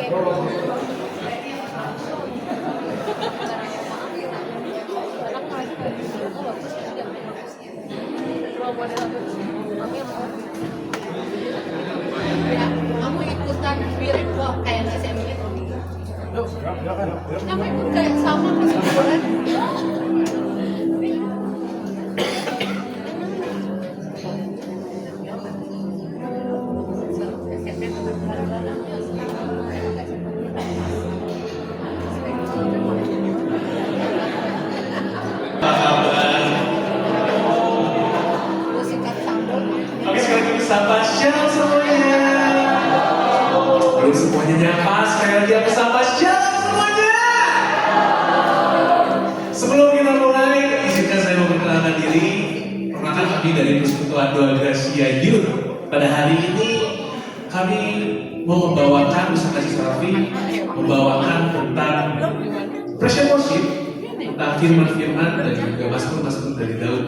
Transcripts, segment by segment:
Kamu ikutan biar kok kayak SM gitu. Kamu ikut kayak sama kesimpulan. Oke, sekali lagi sapa shalom semuanya. Belum semuanya nyapa, sekali lagi aku sapa shalom semuanya. Sebelum kita mulai, izinkan saya memperkenalkan diri. Perkenalkan kami dari Persekutuan Doa Gracia Youth. Pada hari ini kami mau membawakan Usaha Kasih Sarafi, membawakan tentang Praise and Worship, tentang firman-firman dan juga mazmur-mazmur dari Daud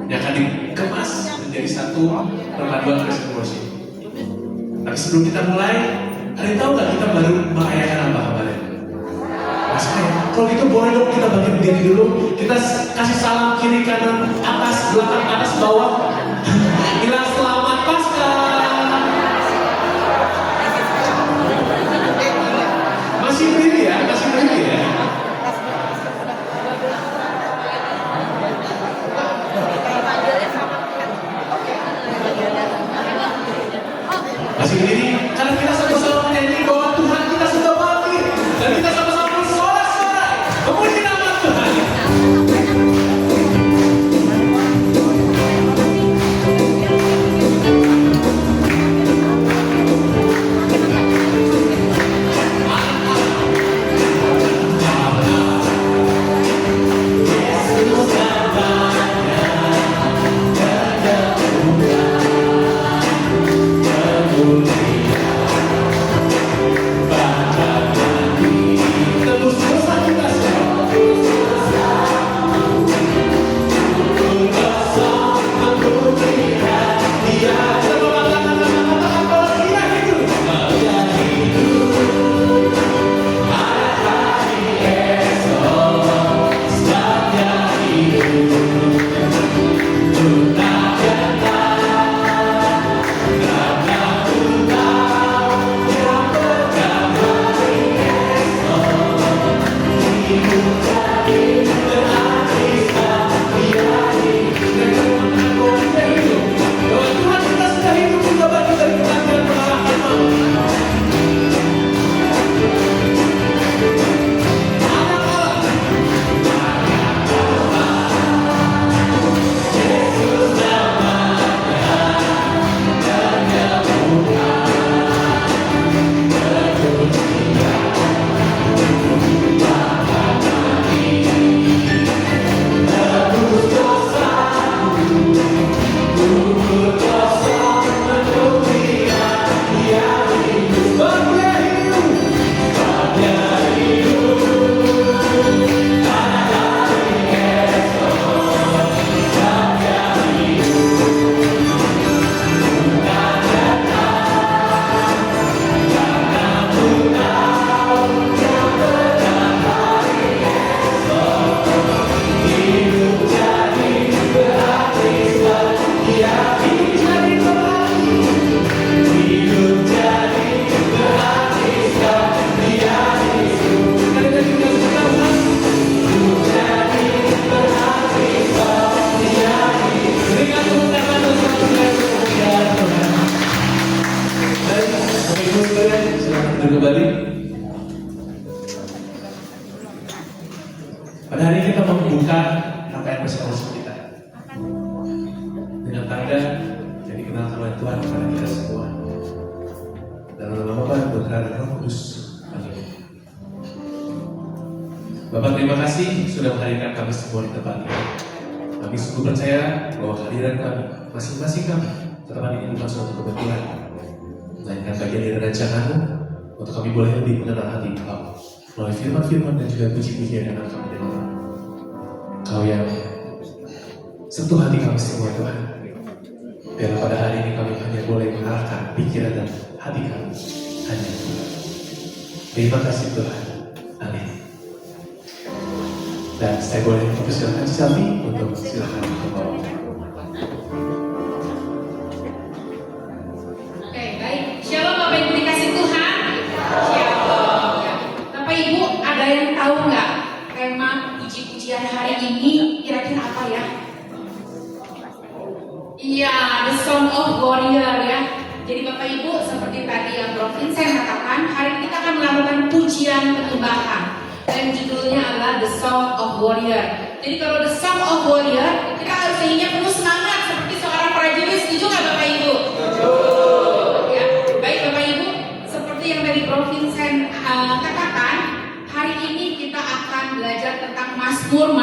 yang akan dikemas menjadi satu perpaduan Praise and Worship. Tapi sebelum kita mulai, kalian tahu nggak kita baru merayakan apa kemarin? Mas kalau gitu boleh dong kita bagi diri dulu. Kita kasih salam kiri kanan, atas belakang, atas bawah. Bilang selamat Paskah. Masih berdiri ya, masih berdiri ya. Masih berdiri, karena kita sama-sama menyanyi bahwa Tuhan kita sudah bangkit dan kita sama-sama bersorak-sorai memuji nama Tuhan. Kembali. Pada hari ini kita membuka rangkaian bersama kita dengan tanda yang dikenalkan oleh Tuhan kepada kita semua. Dalam nama Bapa dan Putra dan Roh Kudus. Amin. Bapak, terima kasih sudah menghadirkan kami semua di tempat ini. Kami sungguh percaya bahwa kehadiran kami, masing-masing kami, teman ini bukan suatu kebetulan, melainkan bagian dari rencana-Mu untuk kami boleh lebih mengenal hati Engkau melalui firman-firman dan juga puji-pujian yang akan kami dengar. Kau yang sentuh hati kami semua, Tuhan. Biar pada hari ini kami hanya boleh mengarahkan pikiran dan hati kami hanya Tuhan. Terima kasih Tuhan. Amin. Dan saya boleh mempersilakan Selfie untuk silakan membawa. Oke, baik. Shalom Bapak Ibu dikasih Tuhan. Shalom. Ya. Bapak Ibu, ada yang tahu nggak tema puji-pujian hari ini kira-kira apa ya? Iya, The Song of Warrior ya. Jadi Bapak Ibu, seperti tadi yang Bro Vincent katakan, hari ini kita akan melakukan pujian penyembahan. Dan judulnya adalah The Song of Warrior. Jadi kalau The Song of Warrior, kita harus nyanyinya penuh semangat seperti seorang prajurit. Setuju nggak Bapak Ibu? Ya, baik Bapak Ibu, seperti yang tadi Bro Vincent katakan, hari ini kita akan belajar tentang Mazmur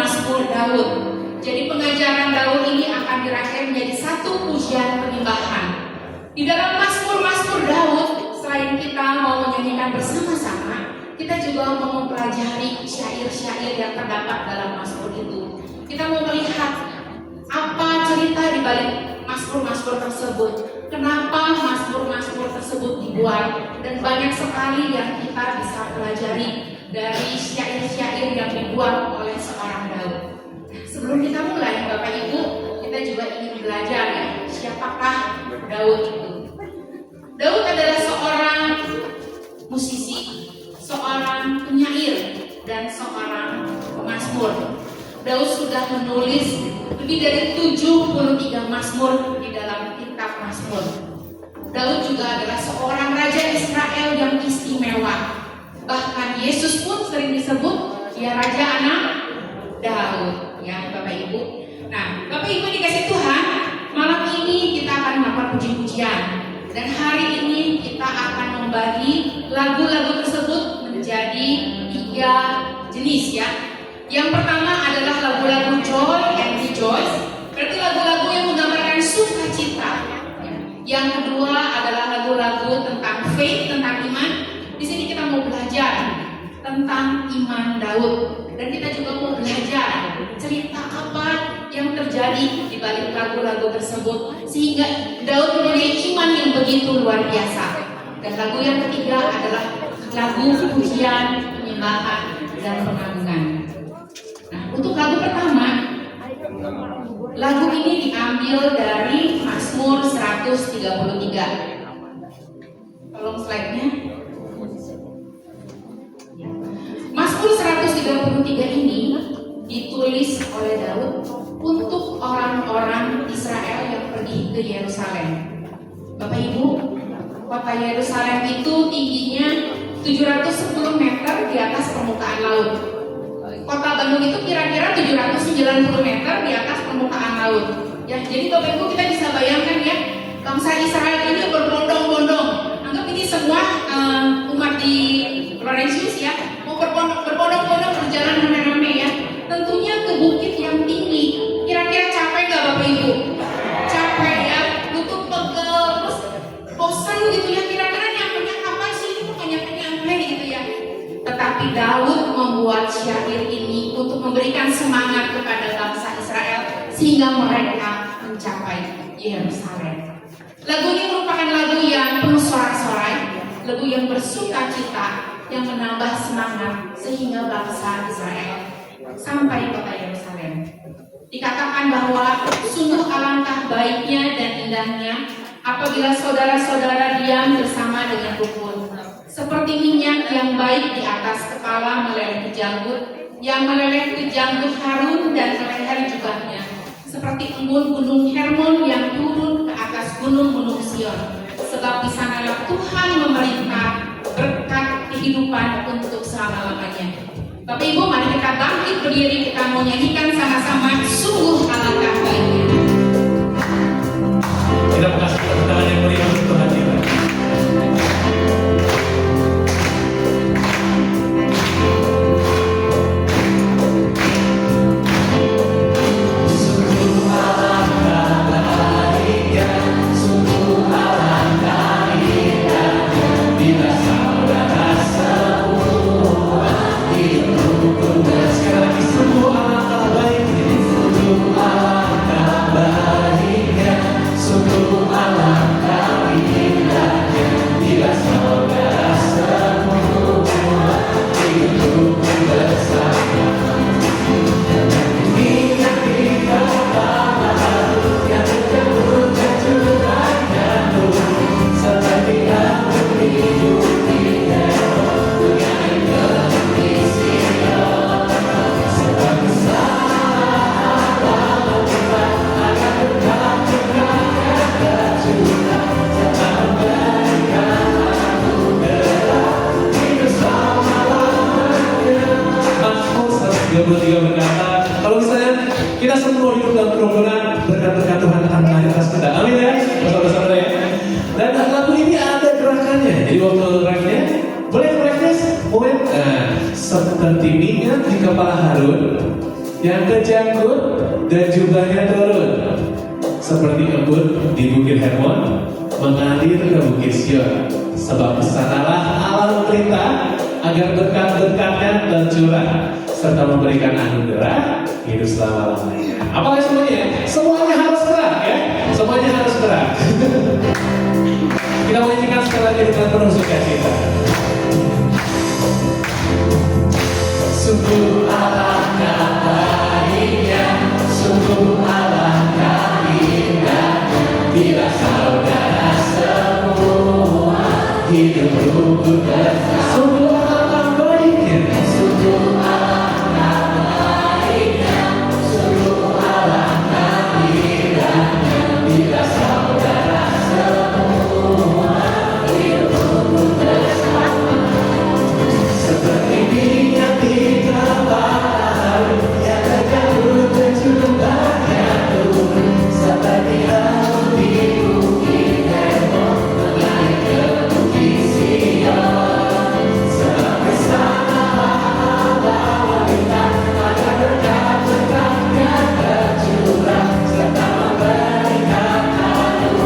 Daud. Jadi pengajaran Daud ini akan dirangkai menjadi satu pujian penyembahan. Di dalam Mazmur Daud, selain kita mau menyanyikan bersama-sama, kita juga mau mempelajari syair-syair yang terdapat dalam Mazmur itu. Kita mau melihat apa cerita di balik Mazmur tersebut, kenapa Mazmur tersebut dibuat, dan banyak sekali yang kita bisa pelajari dari syair-syair yang dibuat oleh seorang Daud. Sebelum kita mulai, Bapak Ibu, kita juga ingin belajar ya, siapakah Daud itu. Daud adalah seorang musisi, seorang penyair, dan seorang pemazmur. Daud sudah menulis lebih dari 73 mazmur di dalam kitab Mazmur. Daud juga adalah seorang raja Israel yang istimewa. Bahkan Yesus pun sering disebut dia raja anak Daud, ya Bapak Ibu. Nah, Bapak Ibu dikasih Tuhan, malam ini kita akan melakukan puji-pujian. Dan hari ini kita akan membagi lagu-lagu tersebut menjadi 3 jenis ya. Yang pertama adalah lagu-lagu joy and rejoice, berarti lagu-lagu yang menggambarkan sukacita. Yang kedua adalah lagu-lagu tentang faith, tentang iman. Di sini kita mau belajar tentang iman Daud, dan kita juga mau belajar cerita apa yang terjadi di balik lagu-lagu tersebut sehingga Daud memiliki iman yang begitu luar biasa. Dan lagu yang ketiga adalah lagu pujian, penyembahan, dan pengagungan. Nah, untuk lagu pertama, lagu ini diambil dari Mazmur 133. Tolong slide-nya. Mazmur 133 ini ditulis oleh Daud untuk orang-orang Israel yang pergi ke Yerusalem. Bapak Ibu, kota Yerusalem itu tingginya 710 meter di atas permukaan laut. Kota Bandung itu kira-kira 790 meter di atas permukaan laut. Ya, jadi Bapak Ibu kita bisa bayangkan ya, bangsa Israel ini berbondong-bondong. Anggap ini semua umat di Florentius ya, mau berbondong-bondong berjalan rame-rame ya. Tentunya ke bukit yang tinggi. Kira-kira capek nggak Bapak Ibu? Capek ya, lutut pegel, terus bosan gitu ya. Kira-kira nyampe kapan sih? Itu nyampe gitu ya. Tetapi Daud membuat syair ini untuk memberikan semangat kepada bangsa Israel sehingga mereka mencapai Yerusalem. Lagu ini merupakan lagu yang penuh sorak-sorai, lagu yang bersuka cita, yang menambah semangat sehingga bangsa Israel sampai kota Yerusalem. Dikatakan bahwa sungguh alangkah baiknya dan indahnya apabila saudara-saudara diam bersama dengan rukun, seperti minyak yang baik di atas kepala meleleh ke janggut, yang meleleh ke janggut Harun dan leher jubahnya, seperti embun gunung Hermon yang turun ke atas gunung-gunung Sion. Sebab di sanalah Tuhan memerintah berkat kehidupan untuk selama-lamanya. Bapak Ibu, mari kita bangkit berdiri, kita mau nyanyikan sama-sama sungguh alangkah baiknya. Kita mengasih tepuk tangan yang meriah untuk Tuhan kita. Sungguh alangkah berdua berkata, kalau misalnya kita semua hidup dalam kerumunan, berkat-berkat Tuhan akan mengalir atas kita. Amin ya, bersama-sama ya. Dan lagu ini ada gerakannya. Jadi waktu refnya, boleh refresh momen. Seperti minyak di kepala Harun yang ke janggut dan jubahnya turun, seperti embun di Bukit Hermon mengalir ke Bukit Sion. Sebab kesanalah Allah memerintah agar berkat-berkatnya tercurah serta memberikan anugerah hidup selama-lamanya. Apalagi semuanya? Semuanya harus gerak ya. Semuanya harus gerak. Kita menyanyikan sekali lagi dengan penuh sukacita. Sungguh alangkah baiknya, sungguh alangkah indahnya, bila saudara semua hidup rukun bersama. Sungguh alangkah baiknya, sungguh alangkah baiknya, sungguh alangkah indahnya, bila saudara semua hidup rukun bersama. Seperti minyak di kepala Harun yang terjanggut dan jubahnya turun, seperti embun di Bukit Hermon mengalir ke Bukit Sion. Sebab kesanalah Allah meminta agar berkat-berkatnya tercurah serta memberikan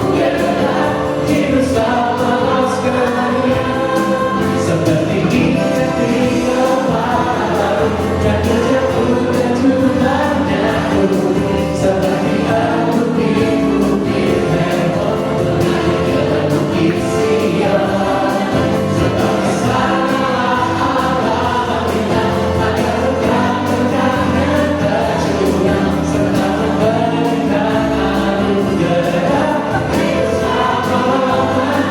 anugerah hidup selama-lamanya. Seperti minyak di kepala Harun yang terjanggut dan jubahnya turun, seperti embun di Bukit Hermon mengalir ke Bukit Sion. Sebab kesanalah Allah meminta agar berkat-berkatnya tercurah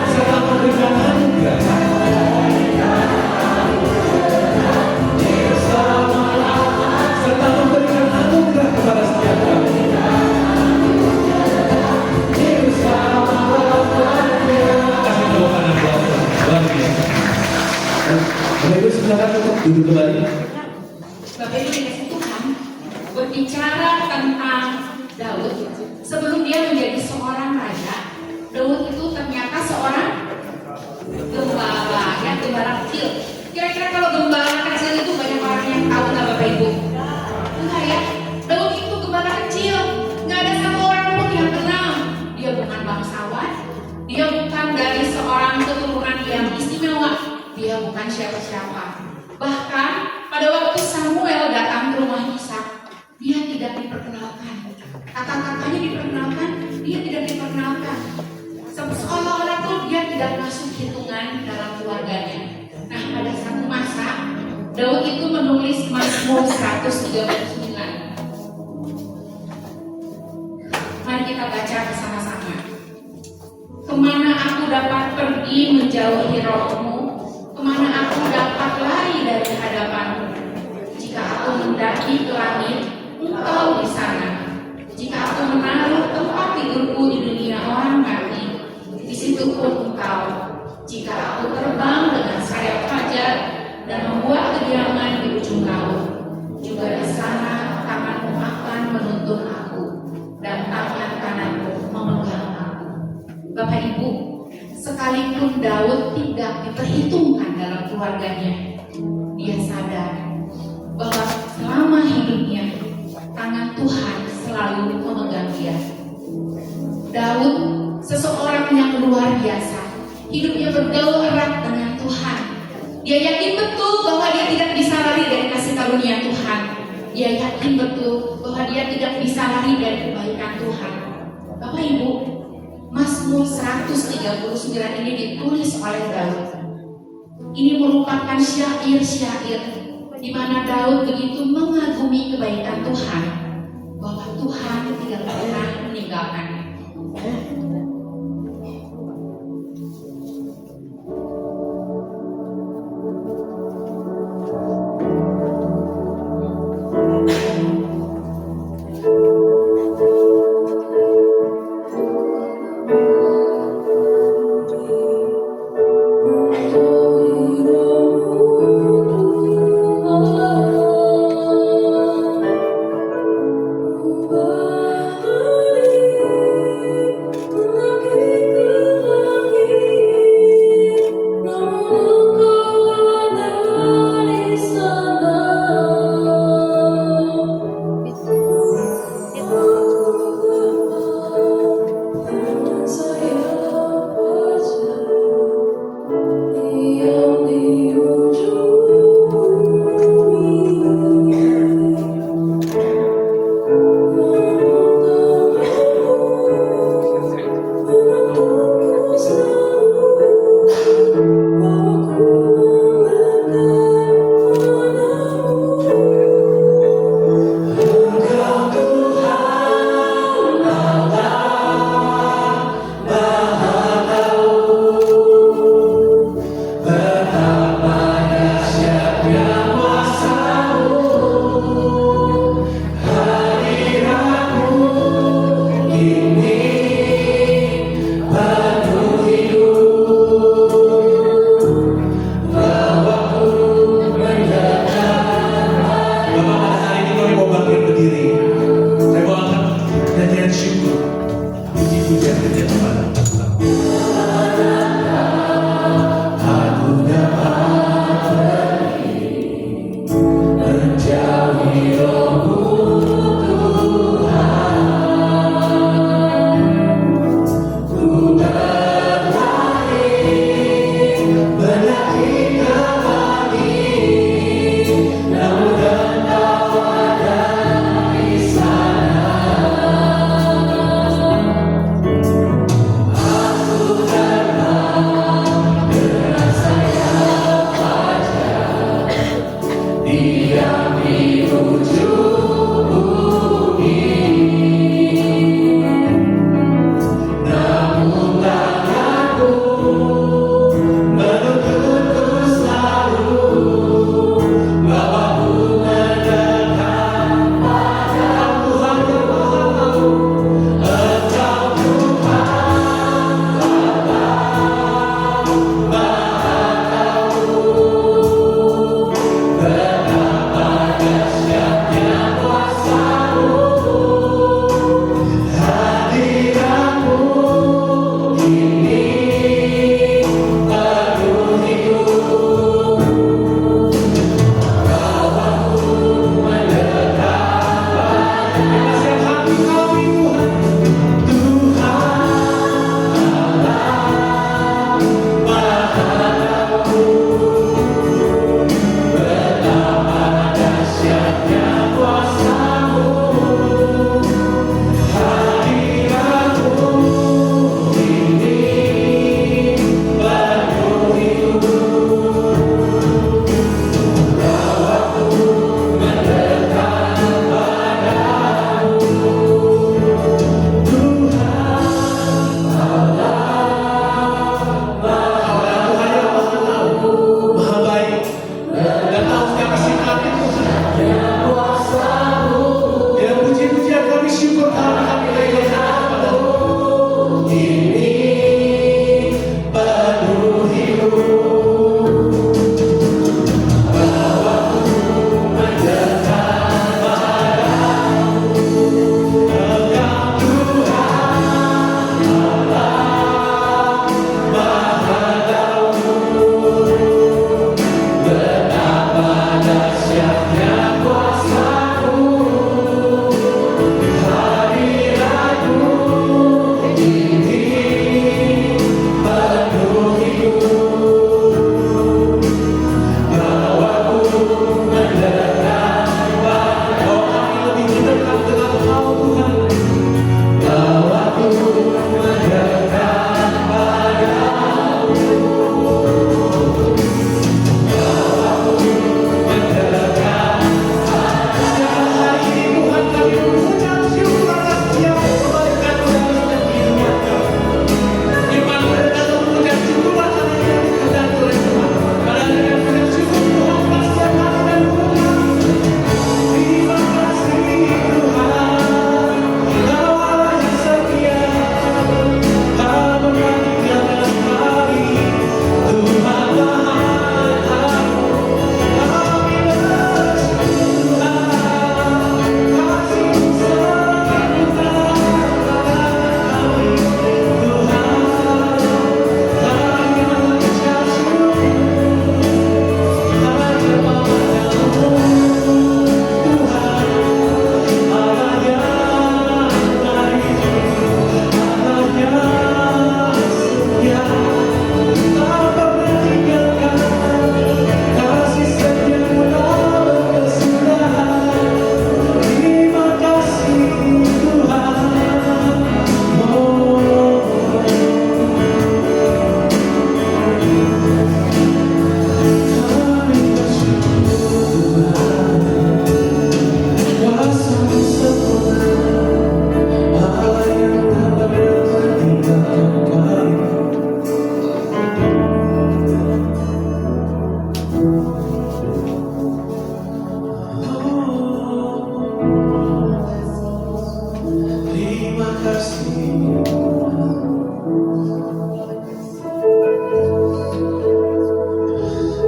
serta memberikan anugerah hidup selama-lamanya, serta memberikan anugerah serta memberikan anugerah kepada setiap kami. Hidup selama-lamanya. Kasih tepuk tangan buat luar biasa. Bapak Ibu silakan untuk duduk kembali. Bapak Ibu dikasih Tuhan berbicara tentang Daud. Sebelum dia menjadi seorang raja, Daud itu ternyata seorang gembala, ya, gembala kecil. Kira-kira kalau gembala kecil itu banyak orang yang tahu nggak Bapak Ibu? Enggak ya. Daud itu gembala kecil, nggak ada satu orang pun yang kenal. Dia bukan bangsawan, dia bukan dari seorang keturunan yang istimewa, dia bukan siapa-siapa. Bahkan pada waktu Samuel datang ke rumah Ishak, dia tidak diperkenalkan. Kakak-kakaknya diperkenalkan, dia tidak diperkenalkan. Seolah-olah tuh dia tidak masuk hitungan dalam keluarganya. Nah, pada satu masa Daud itu menulis Mazmur 139. Mari kita baca bersama-sama. Kemana aku dapat pergi menjauhi rohmu? Kemana aku dapat lari dari hadapanmu? Jika aku mendaki ke langit, engkau di sana. Jika aku menaruh tempat tidurku di dunia orang mati, di situ pun engkau. Jika aku terbang dengan sayap fajar dan membuat kediaman di ujung laut, juga di sana tanganmu akan menuntun aku dan tangan kananmu memegang aku. Bapak Ibu, sekalipun Daud tidak diperhitungkan dalam keluarganya, dia sadar bahwa selama hidupnya tangan Tuhan selalu memegang dia. Daud seseorang yang luar biasa, hidupnya bergaul erat dengan Tuhan. Dia yakin betul bahwa dia tidak bisa lari dari kasih karunia Tuhan. Dia yakin betul bahwa dia tidak bisa lari dari kebaikan Tuhan. Bapak Ibu, Mazmur 139 ini ditulis oleh Daud. Ini merupakan syair-syair di mana Daud begitu mengagumi kebaikan Tuhan, bahwa Tuhan tidak pernah meninggalkannya.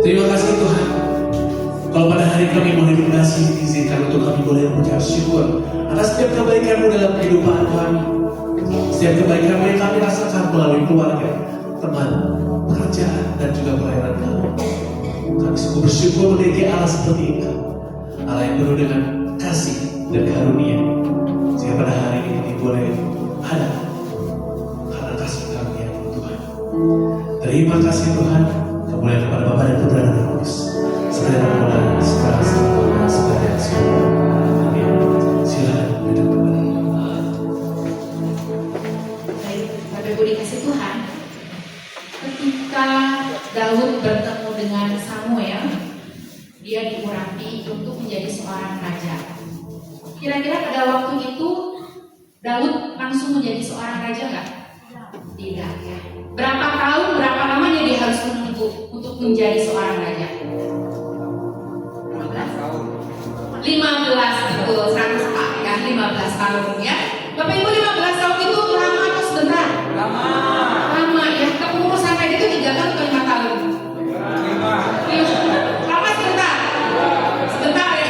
Terima kasih Tuhan. Kalau pada hari kami boleh dikasih, izinkan untuk kami boleh mengucap syukur atas setiap kebaikan-Mu dalam kehidupan kami. Setiap kebaikan yang kami rasakan melalui keluarga, teman, pekerjaan, dan juga pelayanan kami. Kami sungguh bersyukur memiliki Allah seperti Engkau, Allah yang penuh dengan kasih dan karunia. Sehingga pada hari ini kami boleh ada karena kasih karunia Tuhan. Terima kasih Tuhan. Kemuliaan kepada Bapa dan Putra dan Roh Kudus. Sekarang mulai sekarang sekarang sekarang. Amin. Silakan duduk kembali. Baik, Bapak Ibu dikasih Tuhan. Ketika Daud bertemu dengan Samuel, dia diurapi untuk menjadi seorang raja. Kira-kira pada waktu itu Daud langsung menjadi seorang raja nggak? Tidak ya. Berapa tahun, berapa lamanya dia harus menunggu untuk menjadi seorang raja? 15 betul, 100 Pak ya, 15 tahun ya. Bapak Ibu 15 tahun itu lama atau sebentar? Lama ya, kepengurusan raja itu 3 tahun atau 5 tahun? 5. Lama sebentar? Sebentar ya?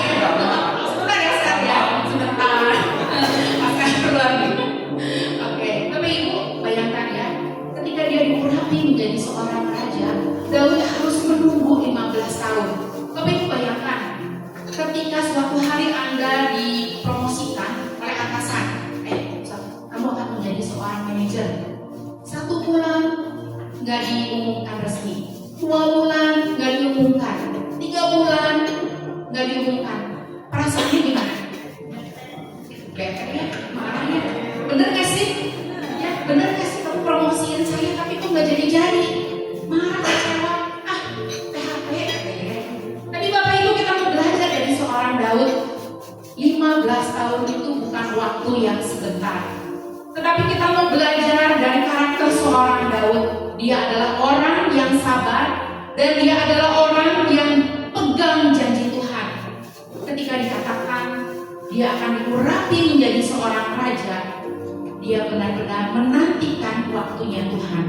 Sebentar ya Ustaz ya? Sebentar. Akan keluar. Oke, Bapak Ibu bayangkan ya, ketika dia diurapi menjadi seorang raja, Daud harus menunggu 15 tahun. Bapak Ibu bayangkan, ketika suatu hari Anda dipromosikan oleh atasan, kamu akan menjadi seorang manajer. 1 bulan nggak diumumkan resmi, 2 bulan nggak diumumkan, 3 bulan nggak diumumkan. Perasaannya gimana? Kayaknya marahnya, bener nggak sih? Ya bener nggak sih kamu promosiin saya tapi kok nggak jadi-jadi? Marah, kecewa, PHP katanya. Tapi Bapak Ibu kita mau belajar dari seorang Daud. 15 tahun itu bukan waktu yang sebentar. Tetapi kita mau belajar dari karakter seorang Daud. Dia adalah orang yang sabar dan dia adalah orang yang pegang janji Tuhan. Ketika dikatakan dia akan diurapi menjadi seorang raja, dia benar-benar menantikan waktunya Tuhan.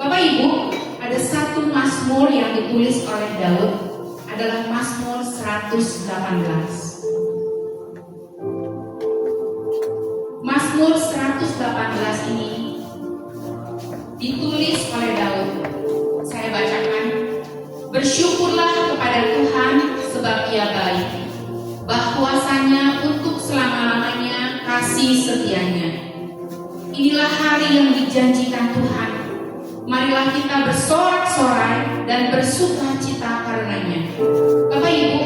Bapak Ibu, ada satu mazmur yang ditulis oleh Daud, adalah Mazmur 118. Mazmur 118 ini ditulis oleh Daud. Saya bacakan. Bersyukurlah kepada Tuhan sebab Ia baik, bahwasanya untuk selama-lamanya kasih setianya. Inilah hari yang dijanjikan Tuhan. Marilah kita bersorak-sorai dan bersuka cita karenanya. Bapak Ibu,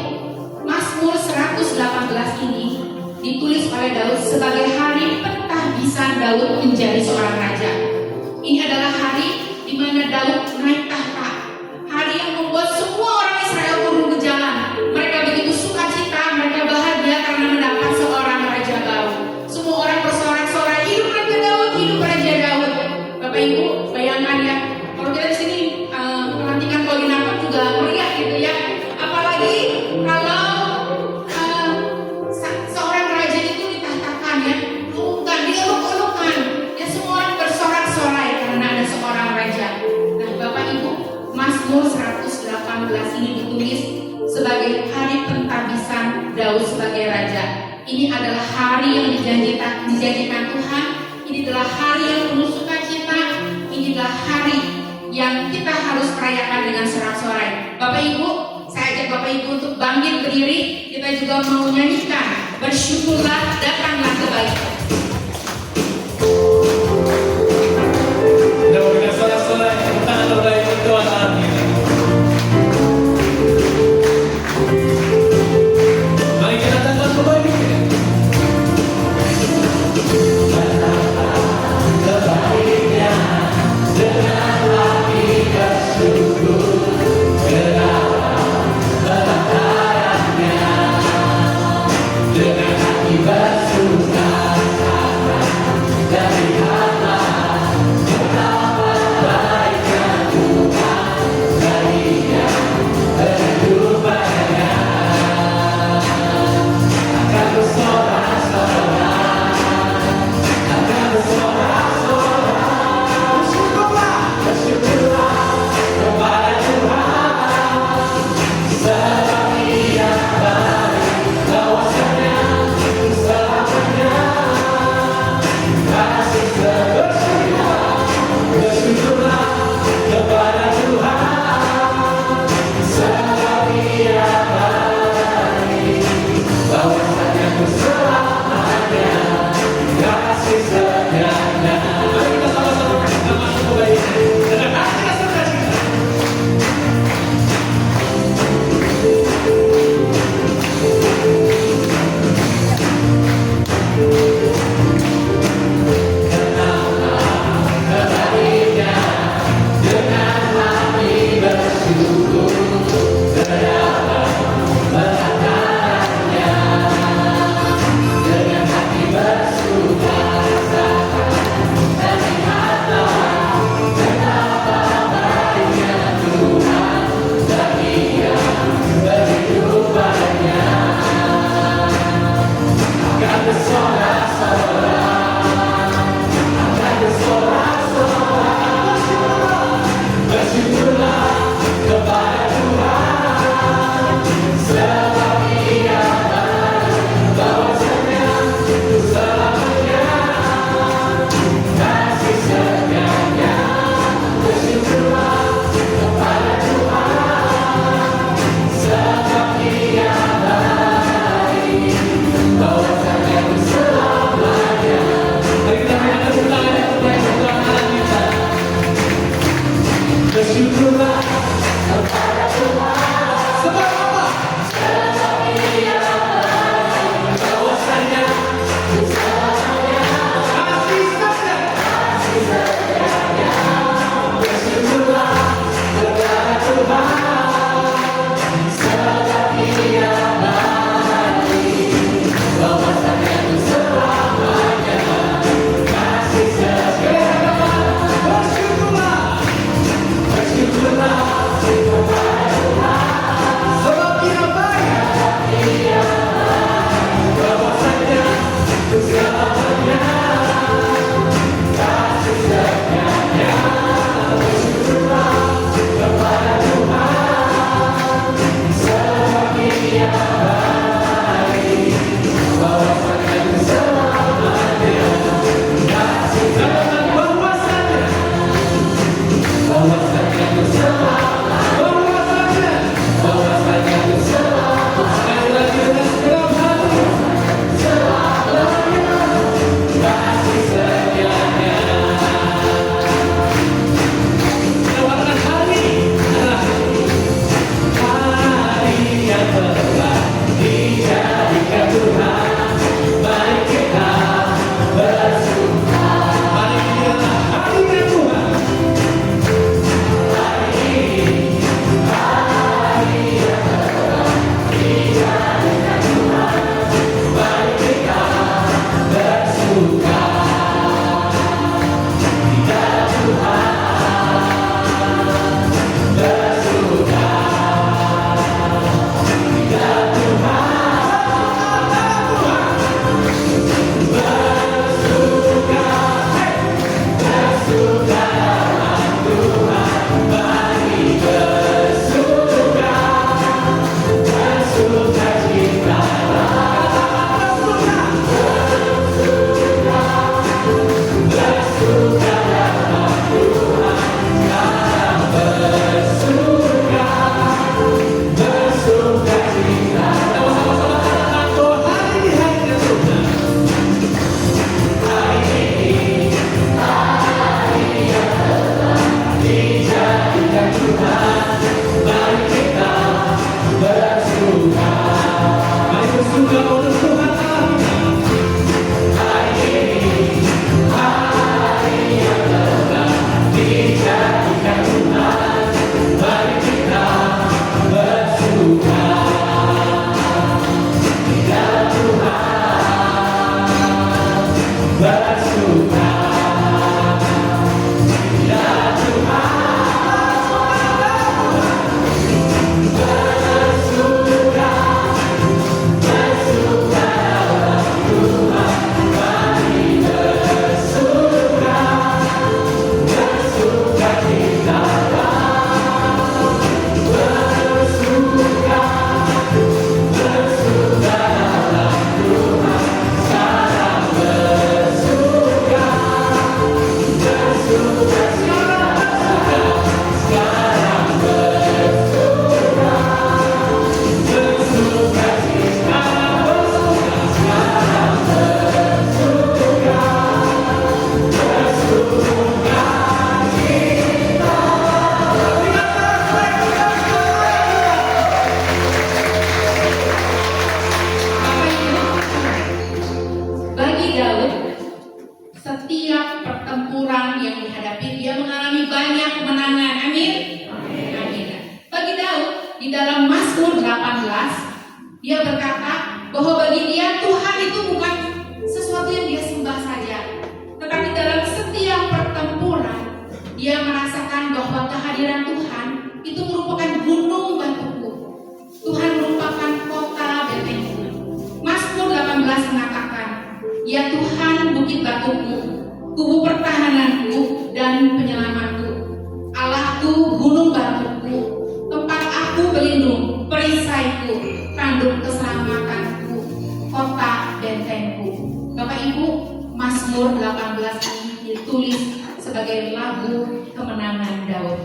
Mazmur 118 ini ditulis oleh Daud sebagai hari pentahbisan Daud menjadi seorang raja. Ini adalah hari di mana Daud naik tahta. Hari yang membuat semua orang Israel turun ke jalan. Mereka begitu sukacita, mereka bahagia karena mendapat seorang raja baru. Semua orang bersorak-sorai, hidup Raja Daud, hidup Raja Daud. Bapak Ibu, bayangkan ya, kalau kita di sini pelantikan koordinator juga meriah gitu ya. Apalagi kalau seorang raja itu ditahtakan ya, bukan dieluk-elukan, ya semua orang bersorak-sorai karena ada seorang raja. Nah Bapak Ibu, Mazmur 118 ini ditulis sebagai hari pentahbisan Daud sebagai raja. Ini adalah hari yang dijanjikan Tuhan. Ini adalah hari yang penuh sukacita. Ini adalah hari yang kita harus merayakan dengan sorak-sorai. Bapak Ibu, saya ajak Bapak Ibu untuk bangkit berdiri. Kita juga mau nyanyikan bersyukurlah datanglah kebaikan. Kita memberikan sorak-sorai tangan terbaik untuk Tuhan. Amin. Mari kita datang kembali. Kebaiknya dengan hati bersyukur, dengan hati bersuka di dalam Mazmur 18, dia berkata bahwa bagi dia Tuhan itu bukan sesuatu yang dia sembah saja, tetapi dalam setiap pertempuran dia merasakan bahwa kehadiran Tuhan itu merupakan gunung batuku. Tuhan merupakan kota bentengku. Mazmur 18 mengatakan, ya Tuhan bukit batuku, kubu pertahananku dan penyelamatku, Allahku gunung batuku, tempat aku berlindung, perisaiku, tanduk keselamatanku, kota bentengku. Bapak Ibu, Mazmur 18 ini ditulis sebagai lagu kemenangan Daud.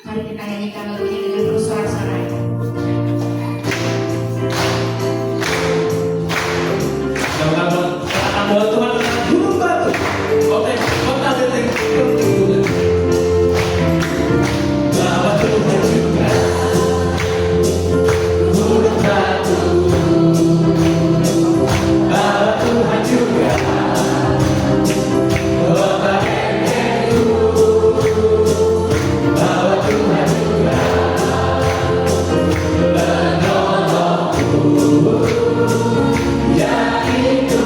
Mari kita nyanyikan lagunya dengan bersorak-sorai. Bahwa Tuhan adalah gunung batu, kota benteng. Bahwa Tuhan juga gunung batu, bahwa Tuhan juga kota bentengku, bahwa Tuhan juga penolongku, yaitu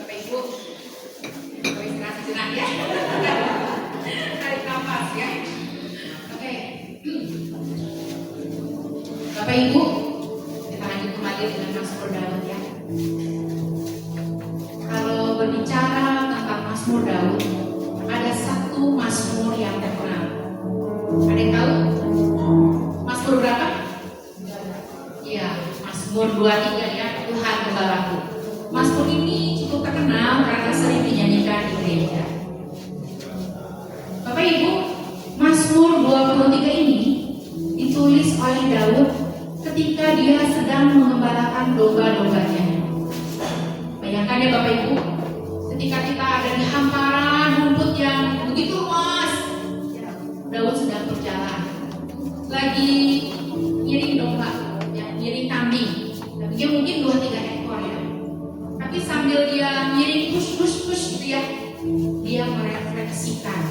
Bapak Ibu, boleh istirahat sejenak ya. Tarik nafas ya. Oke. Bapak Ibu, kita lanjut kembali dengan Mazmur Daud ya. Kalau berbicara tentang Mazmur Daud, ada satu Mazmur yang terkenal. Ada yang tahu? Mazmur berapa? Iya, Mazmur 23 ya, Tuhan Gembalaku. Mazmur ini cukup terkenal karena sering dinyanyikan di gereja. Bapak Ibu, Mazmur 23 ini ditulis oleh Daud ketika dia sedang mengembalakan domba-dombanya. Bayangkan ya Bapak Ibu, ketika kita ada di hamparan rumput yang begitu luas, Daud sedang berjalan, lagi ngiring domba, ya, ngiring kambing. Dan dia mungkin 2-3 ekor ya. Tapi sambil dia ngiring push gitu ya, dia merefleksikan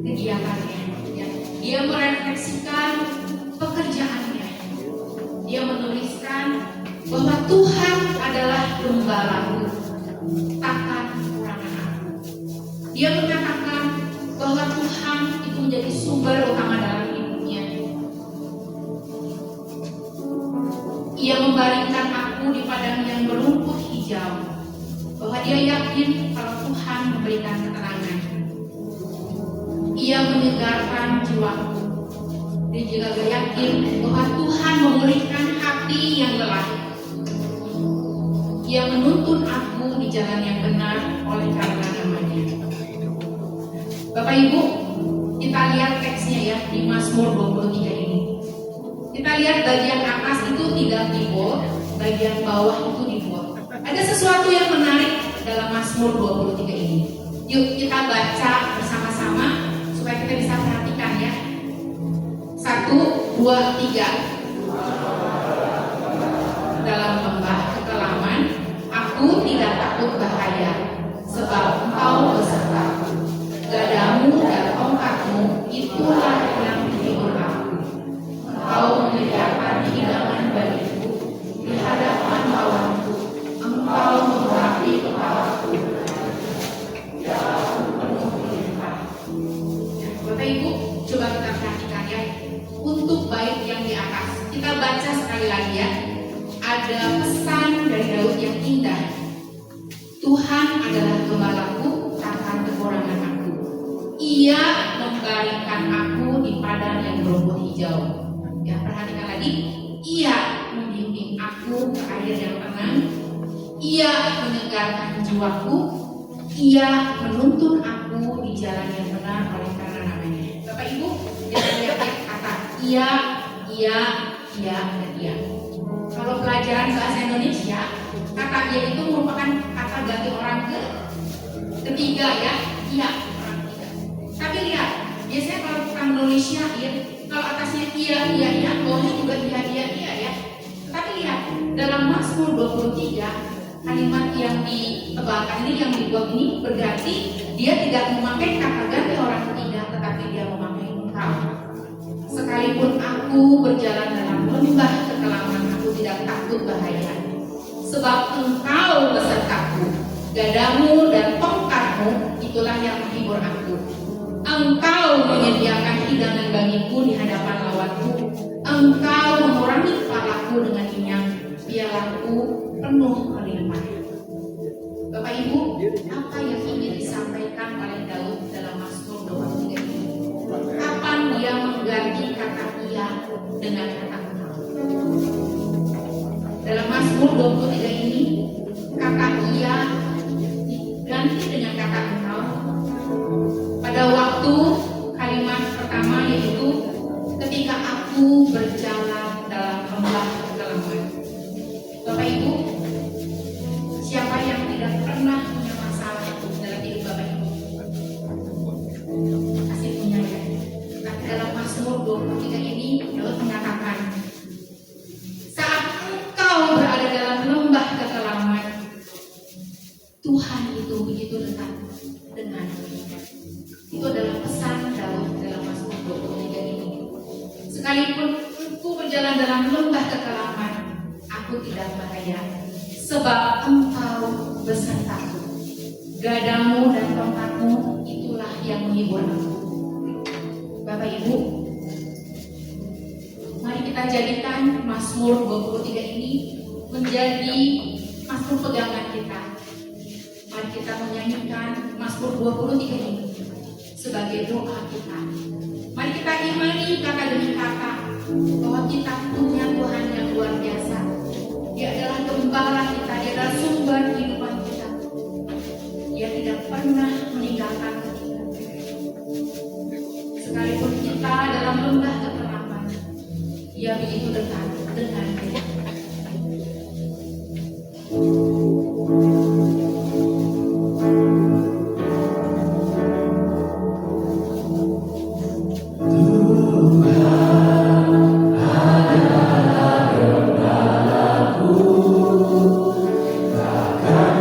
kegiatannya, ya. Dia merefleksikan pekerjaannya. Dia menuliskan bahwa Tuhan adalah gembalaku, takkan kekurangan aku. Dia mengatakan bahwa Tuhan itu menjadi sumber utama dalam hidupnya. Ia membaringkan aku di padang yang berumput hijau, bahwa dia yakin kalau Tuhan memberikan ketenangan. Ia menyegarkan jiwaku. Dia juga yakin bahwa Tuhan memulihkan hati yang lelah. Ia menuntun aku di jalan yang benar oleh karena namanya. Bapak Ibu, kita lihat teksnya ya di Mazmur 23 ini. Kita lihat bagian atas itu tidak di bold, bagian bawah itu di bold. Ada sesuatu yang menarik dalam Mazmur 23 ini. Yuk kita baca bersama-sama supaya kita bisa perhatikan ya. 1, 2, 3. Dalam lembah kekelaman, aku tidak takut bahaya, sebab Engkau besertaku. Gadamu dan tongkatmu itulah yang menghibur aku. Engkau menyediakan hidangan bagiku di hadapan lawanku. Engkau mengurapi kepalaku. Bapak Ibu, coba kita perhatikan ya. Untuk bait yang di atas, kita baca sekali lagi ya. Ada pesan dari Daud yang indah. Tuhan adalah gembalaku, takkan kekurangan aku. Ia membaringkan aku di padang yang berumput hijau. Ya, perhatikan lagi. Ia membimbing aku ke air yang tenang. Ia menyegarkan jiwaku. Ia menuntun aku di jalan yang benar oleh karena namanya. Bapak Ibu, lihat kata ia, dan ia. Kalau pelajaran bahasa Indonesia, kata ia itu merupakan kata ganti orang ketiga ya, ia orang ketiga. Tapi lihat, biasanya kalau kita menulis syair, kalau atasnya ia, bawahnya juga ia ya. Tapi lihat, dalam Mazmur 23, kalimat yang ditebalkan ini, yang dibuat ini berarti dia tidak memakai kata ganti orang ketiga, tetapi dia memakai engkau. Sekalipun aku berjalan dalam lembah kekelaman, aku tidak takut bahaya, sebab engkau besertaku. Gadamu dan tongkatmu itulah yang menghibur aku. Engkau menyediakan hidangan bagiku di hadapan lawanku. Engkau mengurangi kepalaku dengan minyak, pialaku penuh melimpah. Bapak Ibu, apa yang ingin disampaikan oleh Daud dalam Mazmur 23 ini? Kapan dia mengganti kata ia dengan kata engkau? Dalam Mazmur 23 ini, kata ia diganti dengan kata engkau. Pada waktu kalimat pertama yaitu ketika aku berjalan dalam lembah kekelaman. Bapak Ibu, siapa yang tidak pernah punya masalah dalam hidup Bapak Ibu? Pasti punya ya. Tapi dalam Mazmur 23 ini Daud mengatakan, saat engkau berada dalam lembah kekelaman, Tuhan itu begitu dekat denganmu. Itu adalah pesan Daud dalam Mazmur 23 ini. Sekalipun aku berjalan dalam lembah kekelaman, aku tidak bahaya, sebab engkau besertaku. Gadamu dan tongkatmu itulah yang menghibur aku. Bapak Ibu, mari kita jadikan Mazmur 23 ini menjadi Mazmur pegangan kita. Mari kita menyanyikan Mazmur 23 ini sebagai doa kita. Mari kita imani kata demi kata bahwa kita punya Tuhan yang luar biasa. Dia adalah gembala kita, dia adalah sumber kehidupan kita. Dia tidak pernah meninggalkan kita. Sekalipun kita dalam lembah kekelaman, dia begitu dekat dengan kita. Tuhan adalah gembalaku, takkan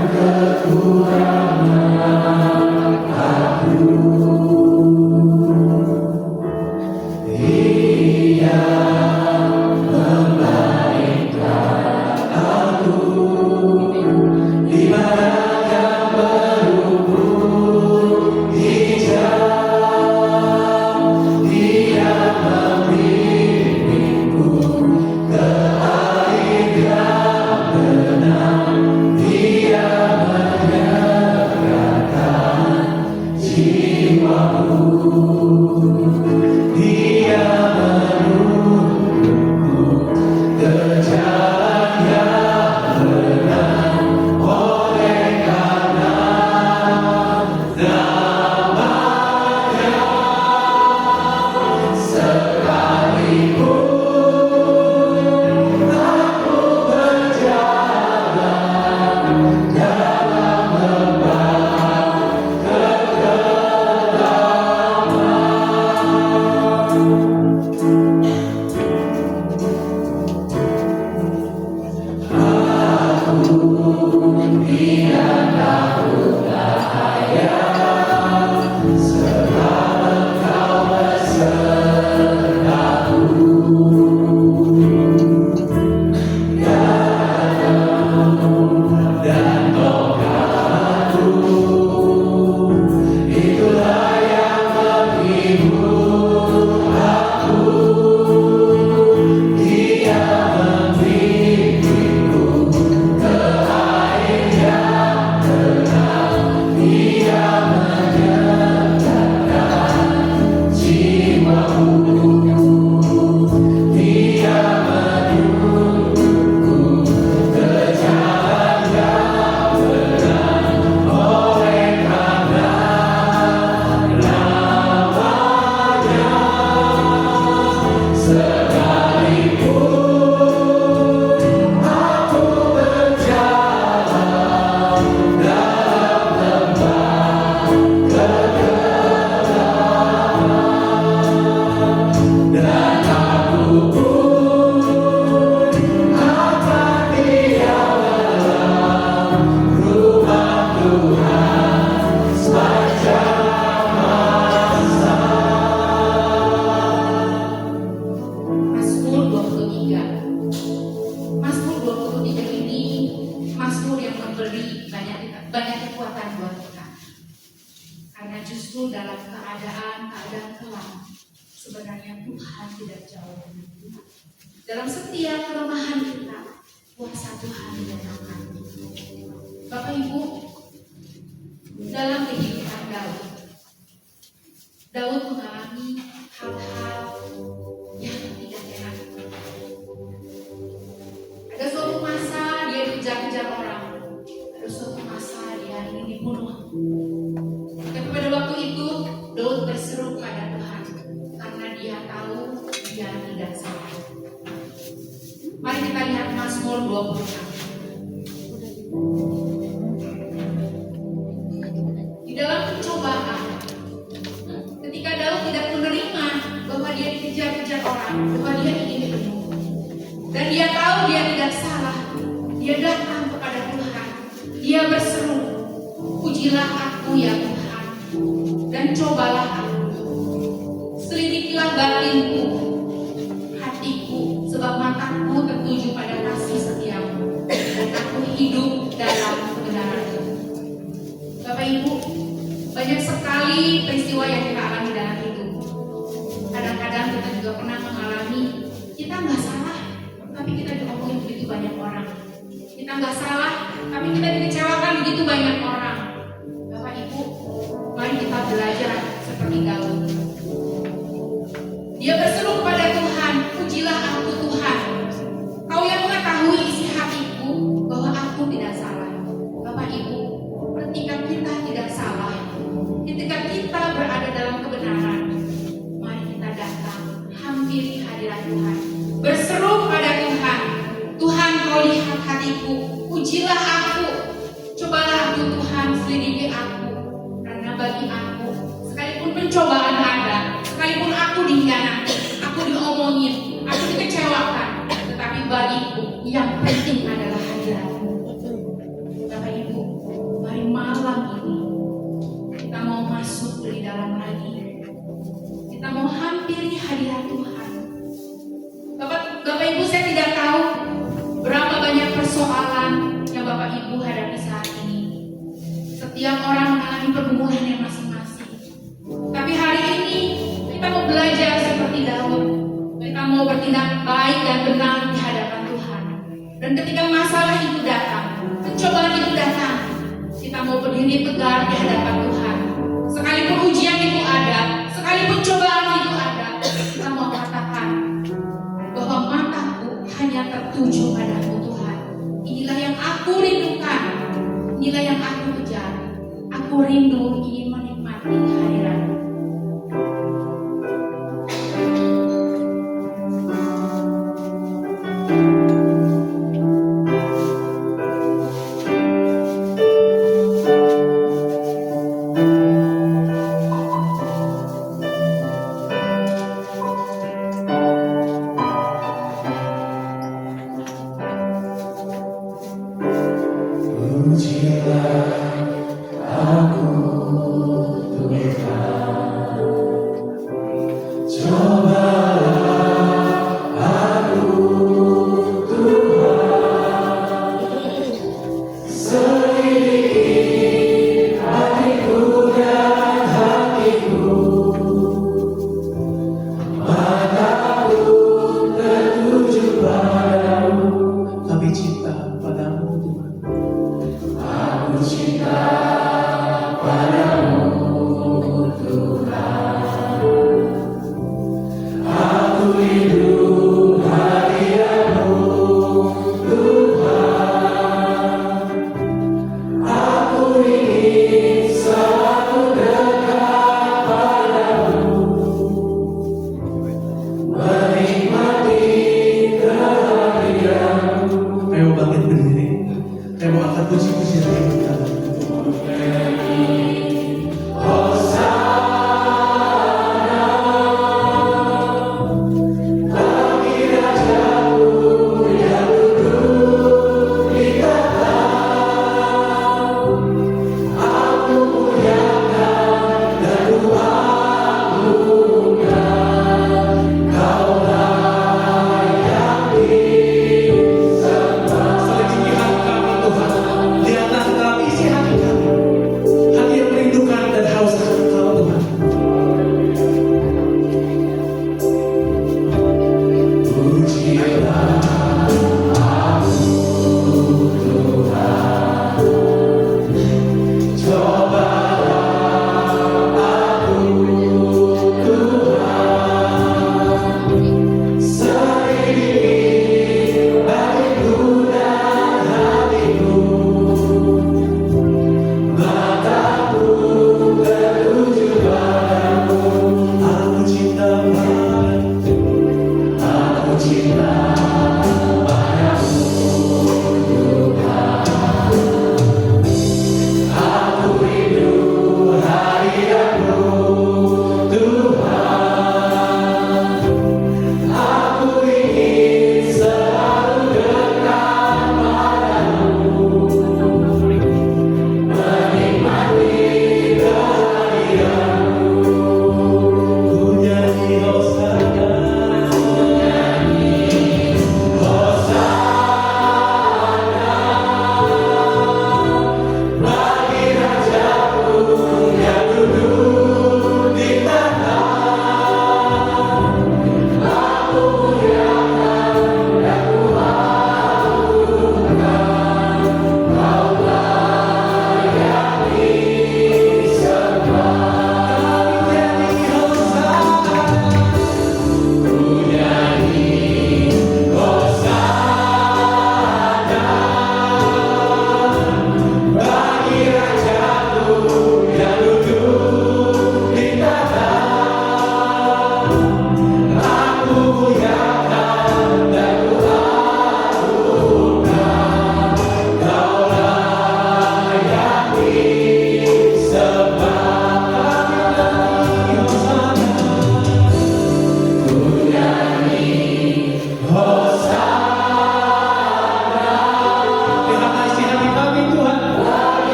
justru dalam keadaan kelam sebenarnya Tuhan tidak jauh dari kita. Dalam setiap kelemahan kita, kuasa Tuhan dinyatakan. Bapak Ibu, dalam kehidupan Daud mengalami hal-hal yang tidak enak. Ada suatu masa dia dikejar-kejar orang, ada suatu masa dia ingin dibunuh. Dan pada waktu itu Daud berseru pada Tuhan karena dia tahu dia tidak salah. Mari kita lihat Mazmur 26. Di dalam pencobaan, ketika Daud tidak menerima bahwa dia dikejar-kejar orang, bahwa dia ingin dibunuh, dan dia tahu dia tidak salah, dia datang kepada Tuhan. Dia berseru, pujilah aku ya Tuhan, dan cobalah aku. Selidikilah batinku, hatiku, sebab mataku tertuju pada kasih setiamu, dan aku hidup dalam kebenaran. Bapak Ibu, banyak sekali peristiwa yang kita alami dalam hidup. Kadang-kadang kita juga pernah mengalami, kita nggak salah, tapi kita diomongin begitu banyak orang. Kita nggak salah, tapi kita dikecewakan begitu banyak orang. Bapak Ibu, mari kita belajar seperti Daud. Dia berseru kepada Tuhan, pujilah aku Tuhan. Kau yang mengetahui isi hatiku bahwa aku tidak salah. Bapak Ibu, ketika kita tidak salah, ketika kita berada dalam kebenaran, mari kita datang, hampiri hadirat Tuhan, berseru kepada Tuhan. Tuhan, kau lihat hatiku, pujilah aku, cobalah aku Tuhan, selidiki aku, karena bagi aku, sekalipun pencobaan ada, sekalipun aku dikhianati, aku diomongin, aku dikecewakan, tetapi bagiku yang penting adalah hadirat-Mu. Bapak Ibu, mari malam ini kita mau masuk dari dalam lagi, kita mau hampiri hadirat Tuhan. Bapak Ibu, saya tidak tahu berapa banyak persoalan yang Bapak Ibu hadapi saat ini. Setiap orang mengalami pergumulannya masing-masing. Tapi hari ini kita mau belajar seperti Daud. Kita mau bertindak baik dan benar di hadapan Tuhan. Dan ketika masalah itu datang, pencobaan itu datang, kita mau berdiri tegar di hadapan Tuhan. Sekalipun ujian itu ada, sekalipun cobaan itu ada, kita mau katakan bahwa mataku hanya tertuju padamu Tuhan. Inilah yang aku rindukan, inilah yang aku kejar. Aku rindu ingin menikmati hadirat-Mu.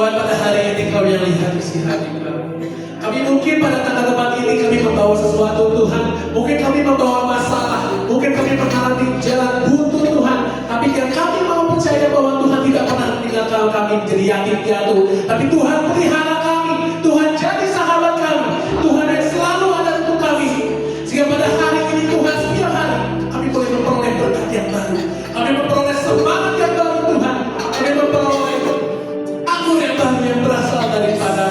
Tuhan, pada hari ini Kau yang lihat isi hati kami. Kami mungkin pada tanggal depan ini kami membawa sesuatu Tuhan. Mungkin kami membawa masalah. Mungkin kami mengalami jalan buntu Tuhan. Tapi yang kami mau percaya bahwa Tuhan tidak pernah meninggalkan kami menjadi yatim piatu. Tapi Tuhan pelihara kami. Tuhan jadi sahabat kami. Tuhan yang selalu ada untuk kami. Sehingga pada hari ini Tuhan, setiap hari kami boleh memperoleh berkat yang baru. Kami memperoleh semangat yang baru Tuhan. Kami memperoleh anggur yang baru yang berasal daripada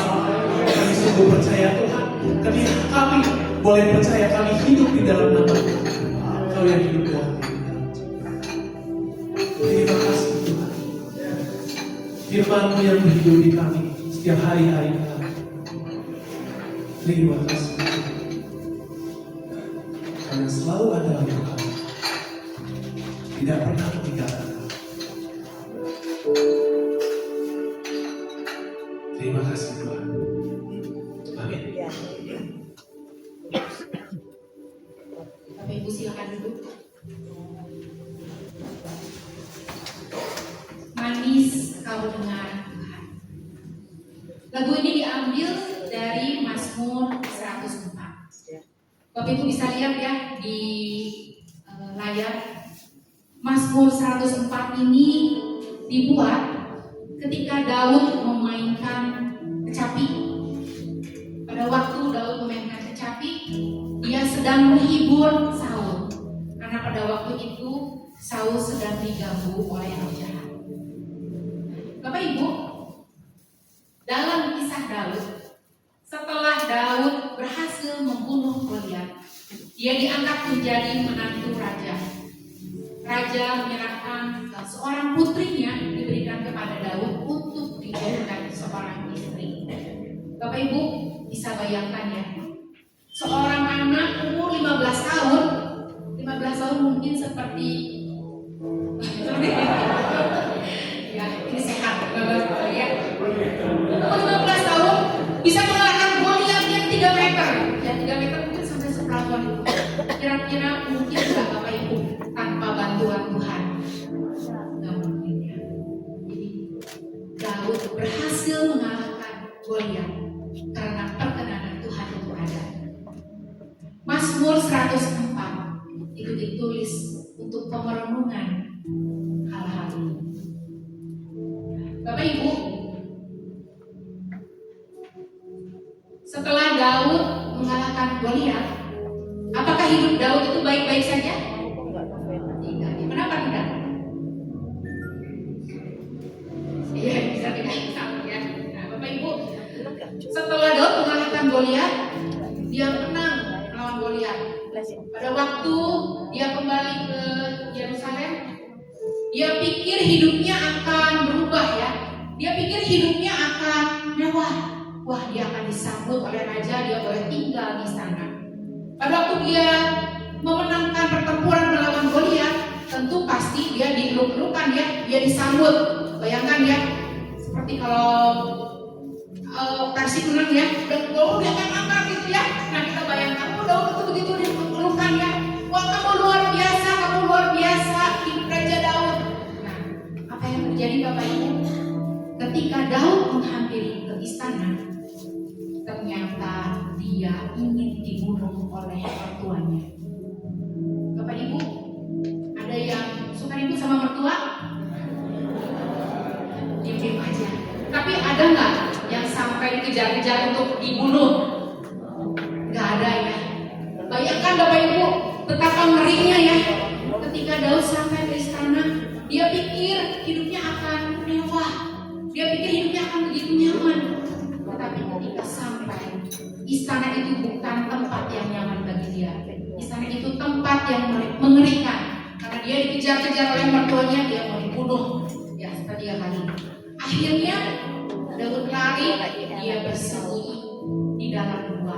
kami sungguh percaya Tuhan. Ketika kami boleh percaya kami hidup di dalam nama Tuhan. Kau yang hidup dalam diri kami. Terima kasih Tuhan. Firman-Mu yang hidup di kami setiap hari-hari kami. Terima kasih Tuhan. Karena selalu ada untuk kami. Tidak pernah meninggalkan kami. Terima kasih Tuhan. Amin. Bapak Ibu silakan duduk. Manis kau dengar Tuhan. Lagu ini diambil dari Mazmur 104. Bapak Ibu bisa lihat ya di layar. Mazmur 104 ini dibuat ketika Daud memainkan kecapi. Pada waktu Daud memainkan kecapi, dia sedang menghibur Saul. Karena pada waktu itu Saul sedang diganggu oleh roh jahat. Bapak Ibu, dalam kisah Daud, setelah Daud berhasil membunuh Goliat, dia diangkat menjadi menantu raja. Raja menyerahkan seorang putrinya diberikan kepada Daud untuk dijadikan seorang istri. Bapak Ibu bisa bayangkan ya, seorang anak umur 15 tahun mungkin seperti ya ini sehat ya. Umur 15 tahun bisa mengalahkan Goliat yang 3 meter. Ya 3 meter mungkin sampai sepelatuan itu. Kira-kira mungkin enggak Bapak Ibu tanpa bantuan Tuhan? Enggak mungkin ya. Jadi Daud berhasil mengalahkan Goliat karena perkenanan Tuhan itu ada. Mazmur 104 itu ditulis untuk pemerenungan hal-hal ini. Bapak Ibu, setelah Daud mengalahkan Goliat, apakah hidup Daud itu baik-baik saja? Tidak. Kenapa tidak? Iya, bisa tidak sama ya. Nah, Bapak Ibu, setelah Daud mengalahkan Goliat, dia menang melawan Goliat. Pada waktu dia kembali ke Yerusalem, dia pikir hidupnya akan berubah ya. Dia pikir hidupnya akan mewah. Wah, dia akan disambut oleh raja, dia boleh tinggal di sana. Pada waktu dia memenangkan pertempuran melawan Goliat, tentu pasti dia dieluk-elukan ya, dia disambut. Bayangkan ya, seperti kalau Persib menang ya, dan Daud dia akan angkat gitu ya. Nah kita bayangkan, Daud itu begitu dielukan ya. Wah kamu luar biasa, hidup Raja Daud. Nah, apa yang terjadi Bapak Ibu? Ketika Daud menghampiri ke istana, ternyata dia ingin dibunuh oleh mertuanya. Bapak Ibu, ada yang suka ribut sama mertua? Diam-diam aja. Tapi ada nggak yang sampai dikejar-kejar untuk dibunuh? Nggak ada ya. Bayangkan Bapak Ibu, betapa ngerinya ya. Ketika Daud sampai ke istana, dia pikir hidupnya akan mewah. Dia pikir hidupnya akan begitu nyaman. Tetapi ketika sampai, istana itu bukan tempat yang nyaman bagi dia. Istana itu tempat yang mengerikan. Karena dia dikejar-kejar oleh mertuanya, dia mau dibunuh. Ya, seperti yang kali. Akhirnya Daud lari, dia bersembunyi di dalam gua.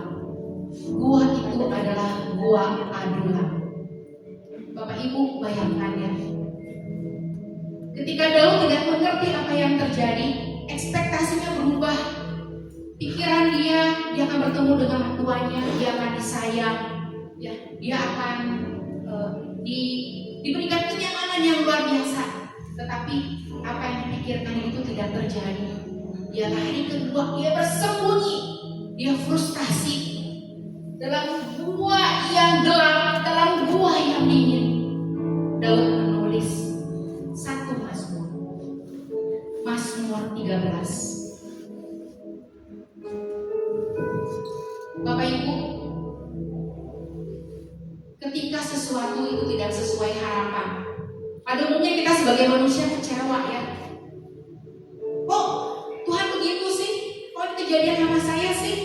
Gua itu adalah gua Adulam. Bapak Ibu bayangkan ya. Ketika Daud tidak mengerti apa yang terjadi, ekspektasinya berubah. Pikiran dia akan bertemu dengan tuannya, dia akan disayang, ya, dia akan diberikan kenyamanan yang luar biasa. Tetapi apa yang dipikirkan itu tidak terjadi. Dia hari kedua, dia bersembunyi, dia frustasi dalam gua yang gelap, dalam gua yang dingin. Daud menulis satu Mazmur 13. Bapak Ibu, ketika sesuatu itu tidak sesuai harapan, pada umumnya kita sebagai manusia kecewa ya. Kok Tuhan begitu sih? Kok ini kejadian sama saya sih?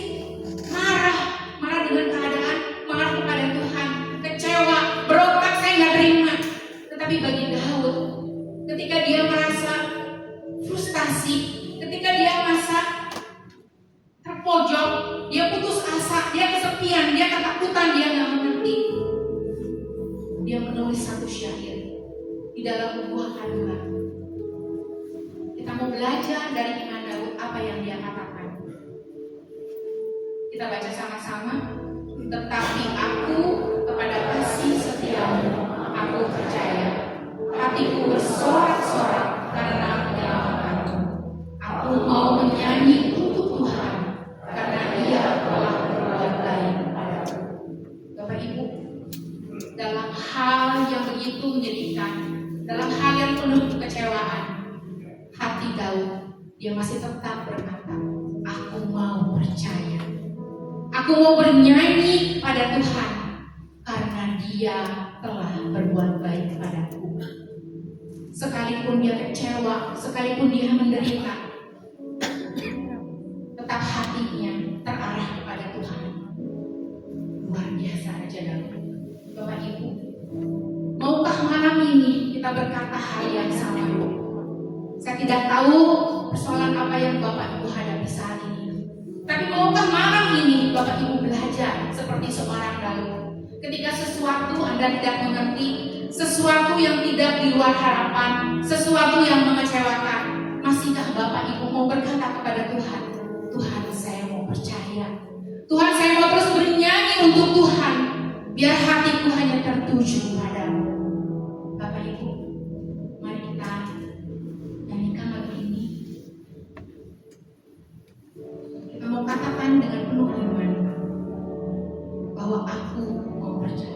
Marah dengan keadaan, marah kepada Tuhan, kecewa, berontak, saya nggak terima. Tetapi bagi Daud, ketika dia merasa frustasi, ketika dia merasa terpojok, dia putus asa, dia kesepian, dia ketakutan, dia nggak mengerti. Dia menulis satu syair di dalam buah kandungan. Kita mau belajar dari Iman Daud apa yang dia katakan. Kita baca sama-sama. Tetapi aku kepada kasih setiamu, aku percaya. Hatiku bersorak-sorak karena penyelamatmu. Aku mau menyanyi untuk Tuhan karena Dia telah berbuat baik padaku. Bapak Ibu, dalam hal yang begitu menyedihkan, dalam hal yang penuh kekecewaan, hati Daud, dia masih tetap berkata, aku mau percaya. Aku mau bernyanyi pada Tuhan karena Dia telah berbuat baik padaku. Sekalipun dia kecewa, sekalipun dia menderita, tetap hatinya terarah kepada Tuhan. Luar biasa aja Daud. Bapak Ibu, maukah malam ini kita berkata hal yang sama? Saya tidak tahu persoalan apa yang Bapak Ibu hadapi saat ini. Tapi maukah malam ini Bapak Ibu belajar seperti seorang Daud? Ketika sesuatu Anda tidak mengerti, sesuatu yang tidak di luar harapan, sesuatu yang mengecewakan, masihkah Bapak Ibu mau berkata kepada Tuhan, Tuhan saya mau percaya, Tuhan saya mau terus bernyanyi untuk Tuhan, biar hatiku hanya tertuju padamu. Bapak Ibu, mari kita nyanyikan lagu ini. Kita mau katakan dengan penuh iman bahwa aku mau percaya.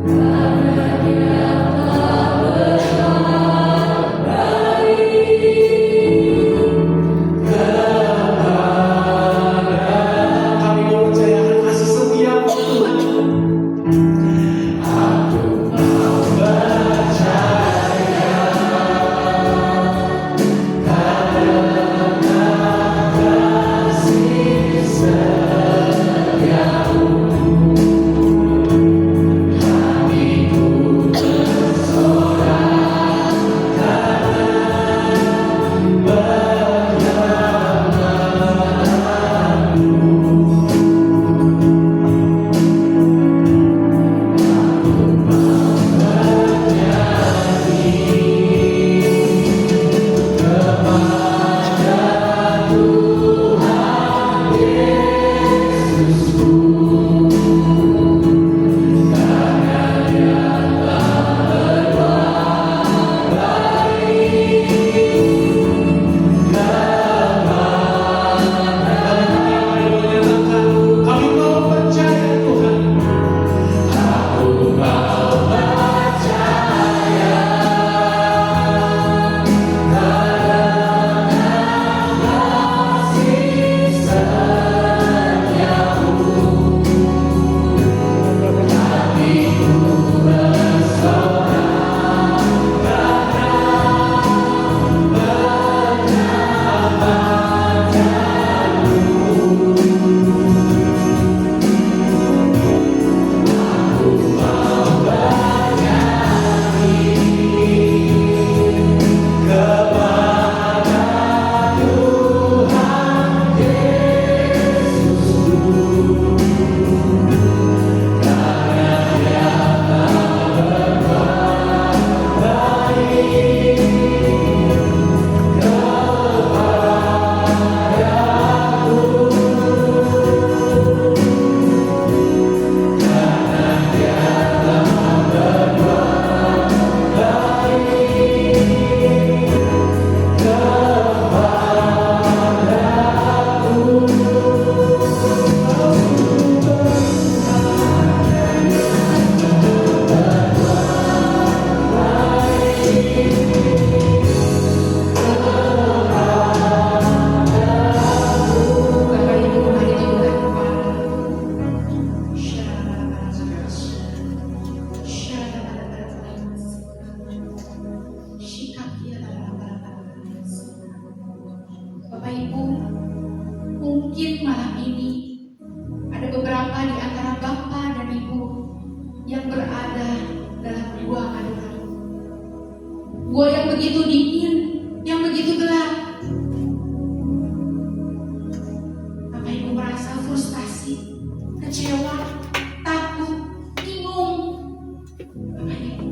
Karena Dia begitu dingin, yang begitu gelap. Bapak Ibu merasa frustasi, kecewa, takut, bingung. Bapak Ibu,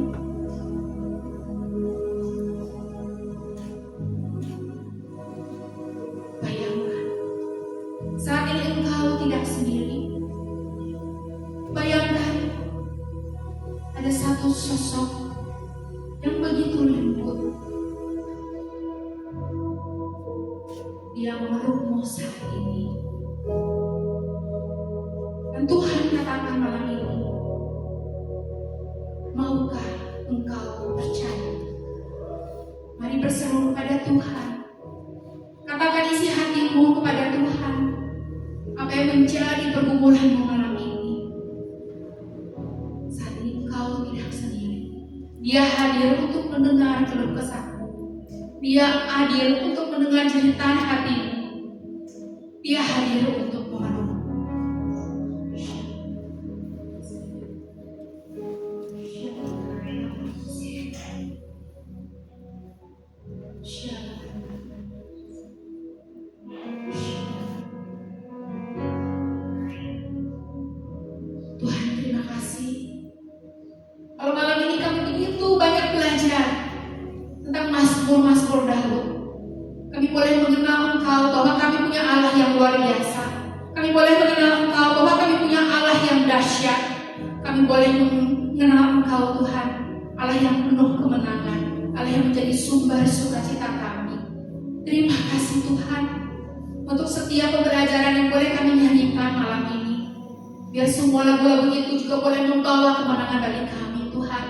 bayangkan, saat ini engkau tidak sendiri. Bayangkan, ada satu sosok yang begitu lembut. Dia memelukmu saat ini. Dan Tuhan katakan malam ini, maukah engkau percaya? Mari berseru kepada Tuhan. Katakan isi hatimu kepada Tuhan. Apa yang menjadi pergumulanmu malam ini? Saat ini engkau tidak sendiri. Dia hadir untuk mendengar keluh kesahmu. Dia hadir untuk mendengar jeritan hatimu. Dia hadir untuk memeluk. Tuhan, terima kasih. Kalau malam ini kami begitu banyak belajar tentang Mazmur Daud. Kami boleh mengenal Engkau bahwa kami punya Allah yang luar biasa. Kami boleh mengenal Engkau bahwa kami punya Allah yang dahsyat. Kami boleh mengenal Engkau Tuhan, Allah yang penuh kemenangan, Allah yang menjadi sumber sukacita kami. Terima kasih Tuhan untuk setiap pembelajaran yang boleh kami nyanyikan malam ini. Biar semua lagu-lagu itu juga boleh membawa kemenangan bagi kami Tuhan.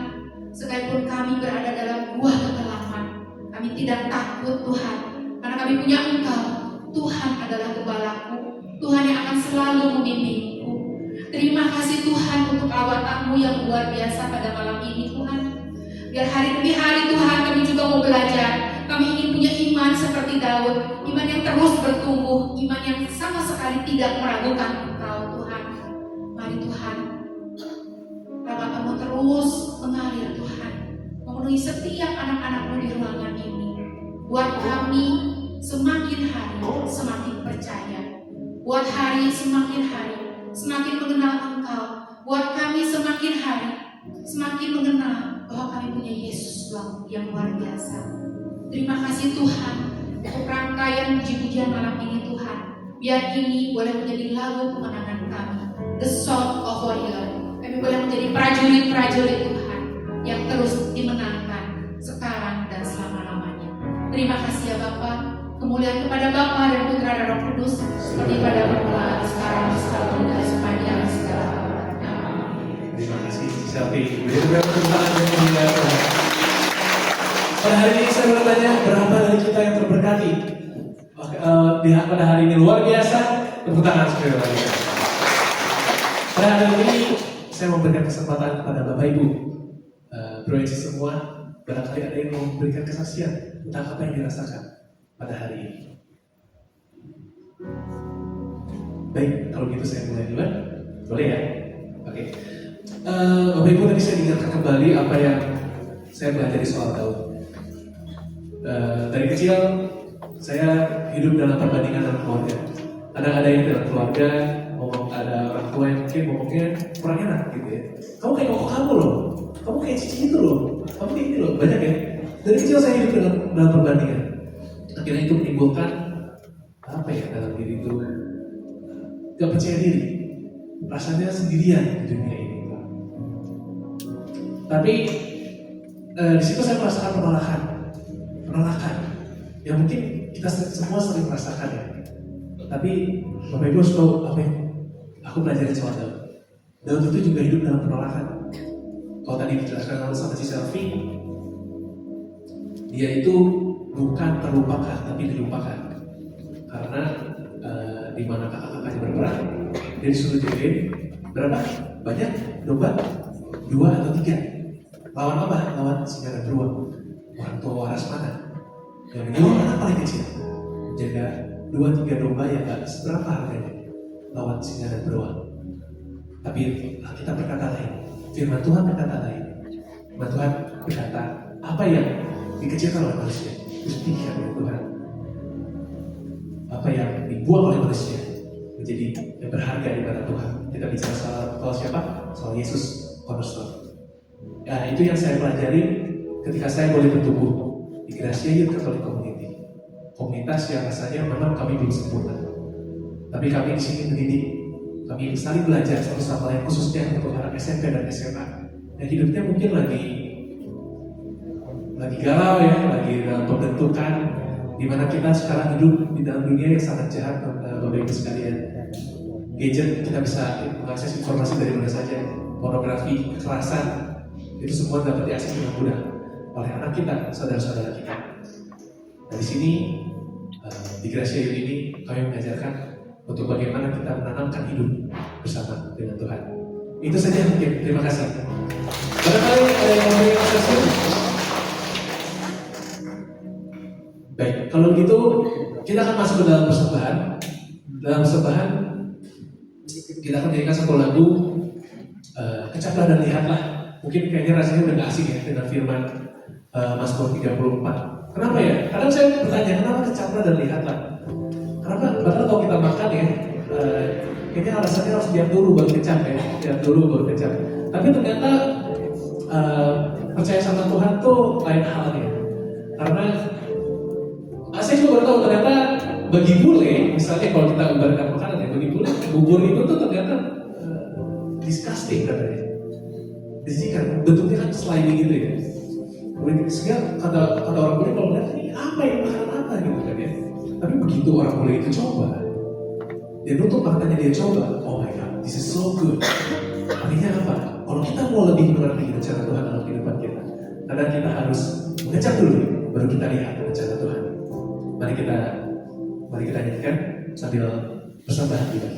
Sekalipun kami berada dalam gua kegelapan, kami tidak takut Tuhan, karena kami punya Engkau. Tuhan adalah gembalaku, Tuhan yang akan selalu membimbingku. Terima kasih Tuhan untuk lawatanmu yang luar biasa pada malam ini Tuhan. Biar hari demi hari Tuhan kami juga mau belajar. Kami ingin punya iman seperti Daud, iman yang terus bertumbuh, iman yang sama sekali tidak meragukan Engkau Tuhan. Mari Tuhan, rahmat-Mu terus mengalir Tuhan, memenuhi setiap anak-anak-Mu di ruangan ini. Buat kami semakin hari semakin percaya. Buat hari semakin hari semakin mengenal Engkau. Buat kami semakin hari semakin mengenal bahwa kami punya Yesus yang luar biasa. Terima kasih Tuhan untuk rangkaian puji-pujian malam ini Tuhan. Biar ini boleh menjadi lagu kemenangan kami, The Song of Warrior. Kami boleh menjadi prajurit-prajurit Tuhan yang terus dimenangkan sekarang dan selama-lamanya. Terima kasih ya Bapa. Kemuliaan kepada Bapa dan Putra dan Roh Kudus, seperti pada permulaan, sekarang, selalu dan sepanjang segala abad. Amin. Terima kasih Selfie. Benar-benar perjumpaan yang mulia Tuhan. Pada hari ini saya bertanya, berapa dari kita yang terberkati? Pada hari ini luar biasa. Tepuk tangan sekali lagi. Pada hari ini saya memberikan kesempatan kepada Bapak Ibu, proyeksi semua, barangkali ada yang mau memberikan kesaksian tentang apa yang dirasakan pada hari ini. Baik, kalau gitu saya mulai duluan. Boleh ya? Oke. Bapak Ibu, tadi saya ingatkan kembali apa yang saya pelajari soal Daud. Dari kecil saya hidup dalam perbandingan dalam keluarga. Ada yang dalam keluarga ada orang tua yang mungkin ngomongnya kurang enak gitu ya. Kamu kayak koko kamu loh, kamu kayak cici itu loh, kamu kayak ini loh, banyak ya. Dari kecil saya hidup dalam perbandingan. Akhirnya itu menimbulkan apa ya dalam diri itu gak percaya diri, rasanya sendirian di dunia ini. Tapi di situ saya merasakan penolakan yang mungkin kita semua sering merasakan ya. Tapi Bapak Ibu harus tahu apa yang aku pelajari soal Daud. Daud itu juga hidup dalam penolakan. Kalau tadi dijelaskan sama si Selfie, dia itu bukan terlupakan tapi dilupakan. Karena di mana kakak-kakaknya berperang, dia disuruh jagain berapa? Banyak domba? 2 atau 3. Lawan apa? Lawan singa dan beruang. Orang tua waras mana? Yang ini anak paling kecil. Jaga 2-3 domba yang gak seberapa harganya lawan singa dan beruang. Tapi kita berkata lain. Firman Tuhan berkata lain. Firman Tuhan berkata, apa yang dikecilkan oleh manusia, ditinggikan oleh Tuhan. Apa yang dibuang oleh manusia menjadi yang berharga di mata Tuhan. Kita bicara soal siapa? Soal Yesus Cornerstone. Ya, itu yang saya pelajari ketika saya boleh bertumbuh di Gracia Youth Catholic Community. Komunitas yang rasanya memang kami belum sempurna, tapi kami di sini mendidik, kami saling belajar satu sama lain, khususnya untuk anak SMP dan SMA yang hidupnya mungkin lagi galau ya, lagi dalam pembentukan, di mana kita sekarang hidup di dalam dunia yang sangat jahat, Bapak Ibu sekalian. Gadget, kita bisa mengakses informasi dari mana saja, pornografi, kekerasan, itu semua dapat diakses dengan mudah oleh anak kita, saudara-saudara kita. Nah, di sini di Gracia Youth ini kami mengajarkan untuk bagaimana kita menanamkan hidup bersama dengan Tuhan. Itu saja mungkin. Terima kasih. Barangkali ada yang mau menyaksikan. Baik, kalau gitu kita akan masuk ke dalam persembahan. Dalam persembahan kita akan menyanyikan satu lagu, Kecaplah dan Lihatlah. Mungkin kayaknya rasanya udah gak asing ya dengan firman Mazmur 34. Kenapa ya? Kadang saya bertanya, kenapa kecaplah dan lihatlah? Karena padahal kalau kita makan ya, kayaknya alasannya harus diam dulu baru kecap ya, diam dulu baru kecap. Tapi ternyata percaya sama Tuhan tuh lain halnya. Karena saya juga baru tahu ternyata bagi bule, misalnya kalau kita ibaratkan makanan ya, bagi bule bubur itu tuh ternyata disgusting katanya. Disikan, bentuknya kan sliding gitu ya. Sehingga kata orang bule kalau melihat ini apa ya, makanan apa gitu kan ya. Tapi begitu orang bule itu coba, dia nutup matanya, dia coba, oh my god, this is so good. Artinya apa? Kalau kita mau lebih mengerti rencana Tuhan dalam kehidupan kita, kadang kita harus mengecap dulu, baru kita lihat rencana Tuhan. Mari kita nyanyikan sambil persembahan kita.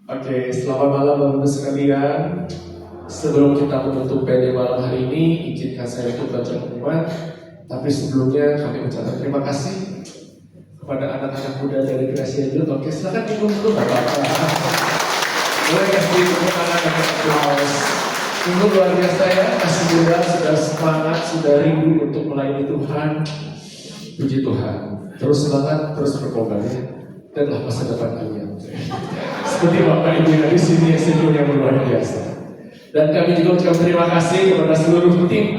Oke, selamat malam Bapak-Ibu sekalian. Sebelum kita menutup PD malam hari ini, izinkan saya untuk baca pengumuman. Tapi sebelumnya kami ucapkan terima kasih kepada anak-anak muda dari Gracia Youth. Oke, silakan minum dulu Bapak-Bapak. Boleh kasih tepuk tangan dan aplaus. Sungguh luar biasa ya, masih muda, sudah semangat, sudah rindu untuk melayani Tuhan. Puji Tuhan. Terus semangat, terus berkorban ya. Adalah masa depan kalian. Seperti Bapak Ibu yang di sini senyum yang luar biasa. Dan kami juga ucapkan terima kasih kepada seluruh tim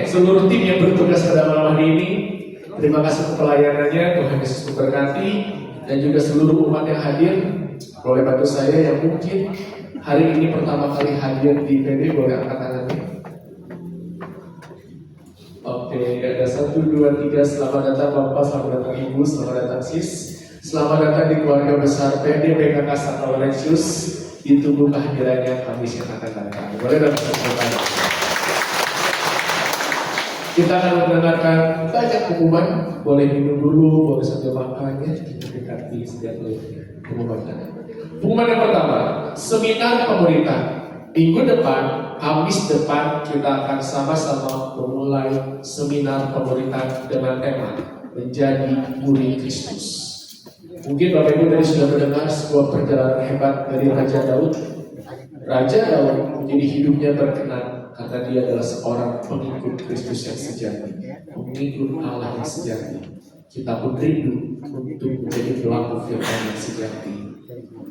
seluruh tim yang bertugas pada malam hari ini. Terima kasih untuk pelayanannya, Tuhan Yesus memberkati, dan juga seluruh umat yang hadir. Boleh bantu saya yang mungkin hari ini pertama kali hadir di PD, boleh angkat tangannya. Oke, 1, 2, 3. Selamat datang Bapak, selamat datang Ibu, selamat datang Sis. Selamat datang di keluarga besar PDP Kakak Santo Laurentius. Ditunggu kehadirannya Kamis yang akan datang. Boleh datang bersama. Kita akan mendengarkan banyak pengumuman. Boleh minum dulu, boleh sambil makan ya. Kita dekati setiap pengumuman. Pengumuman yang pertama, seminar pemerintah. Minggu depan, Kamis depan, kita akan sama-sama memulai seminar pemerintah dengan tema menjadi murid Kristus. Mungkin Bapak Ibu tadi sudah mendengar sebuah perjalanan hebat dari Raja Daud. Raja Daud menjadi hidupnya berkenan karena dia adalah seorang pengikut Kristus yang sejati, pengikut Allah yang sejati. Kita pun rindu untuk menjadi pelaku firman yang sejati.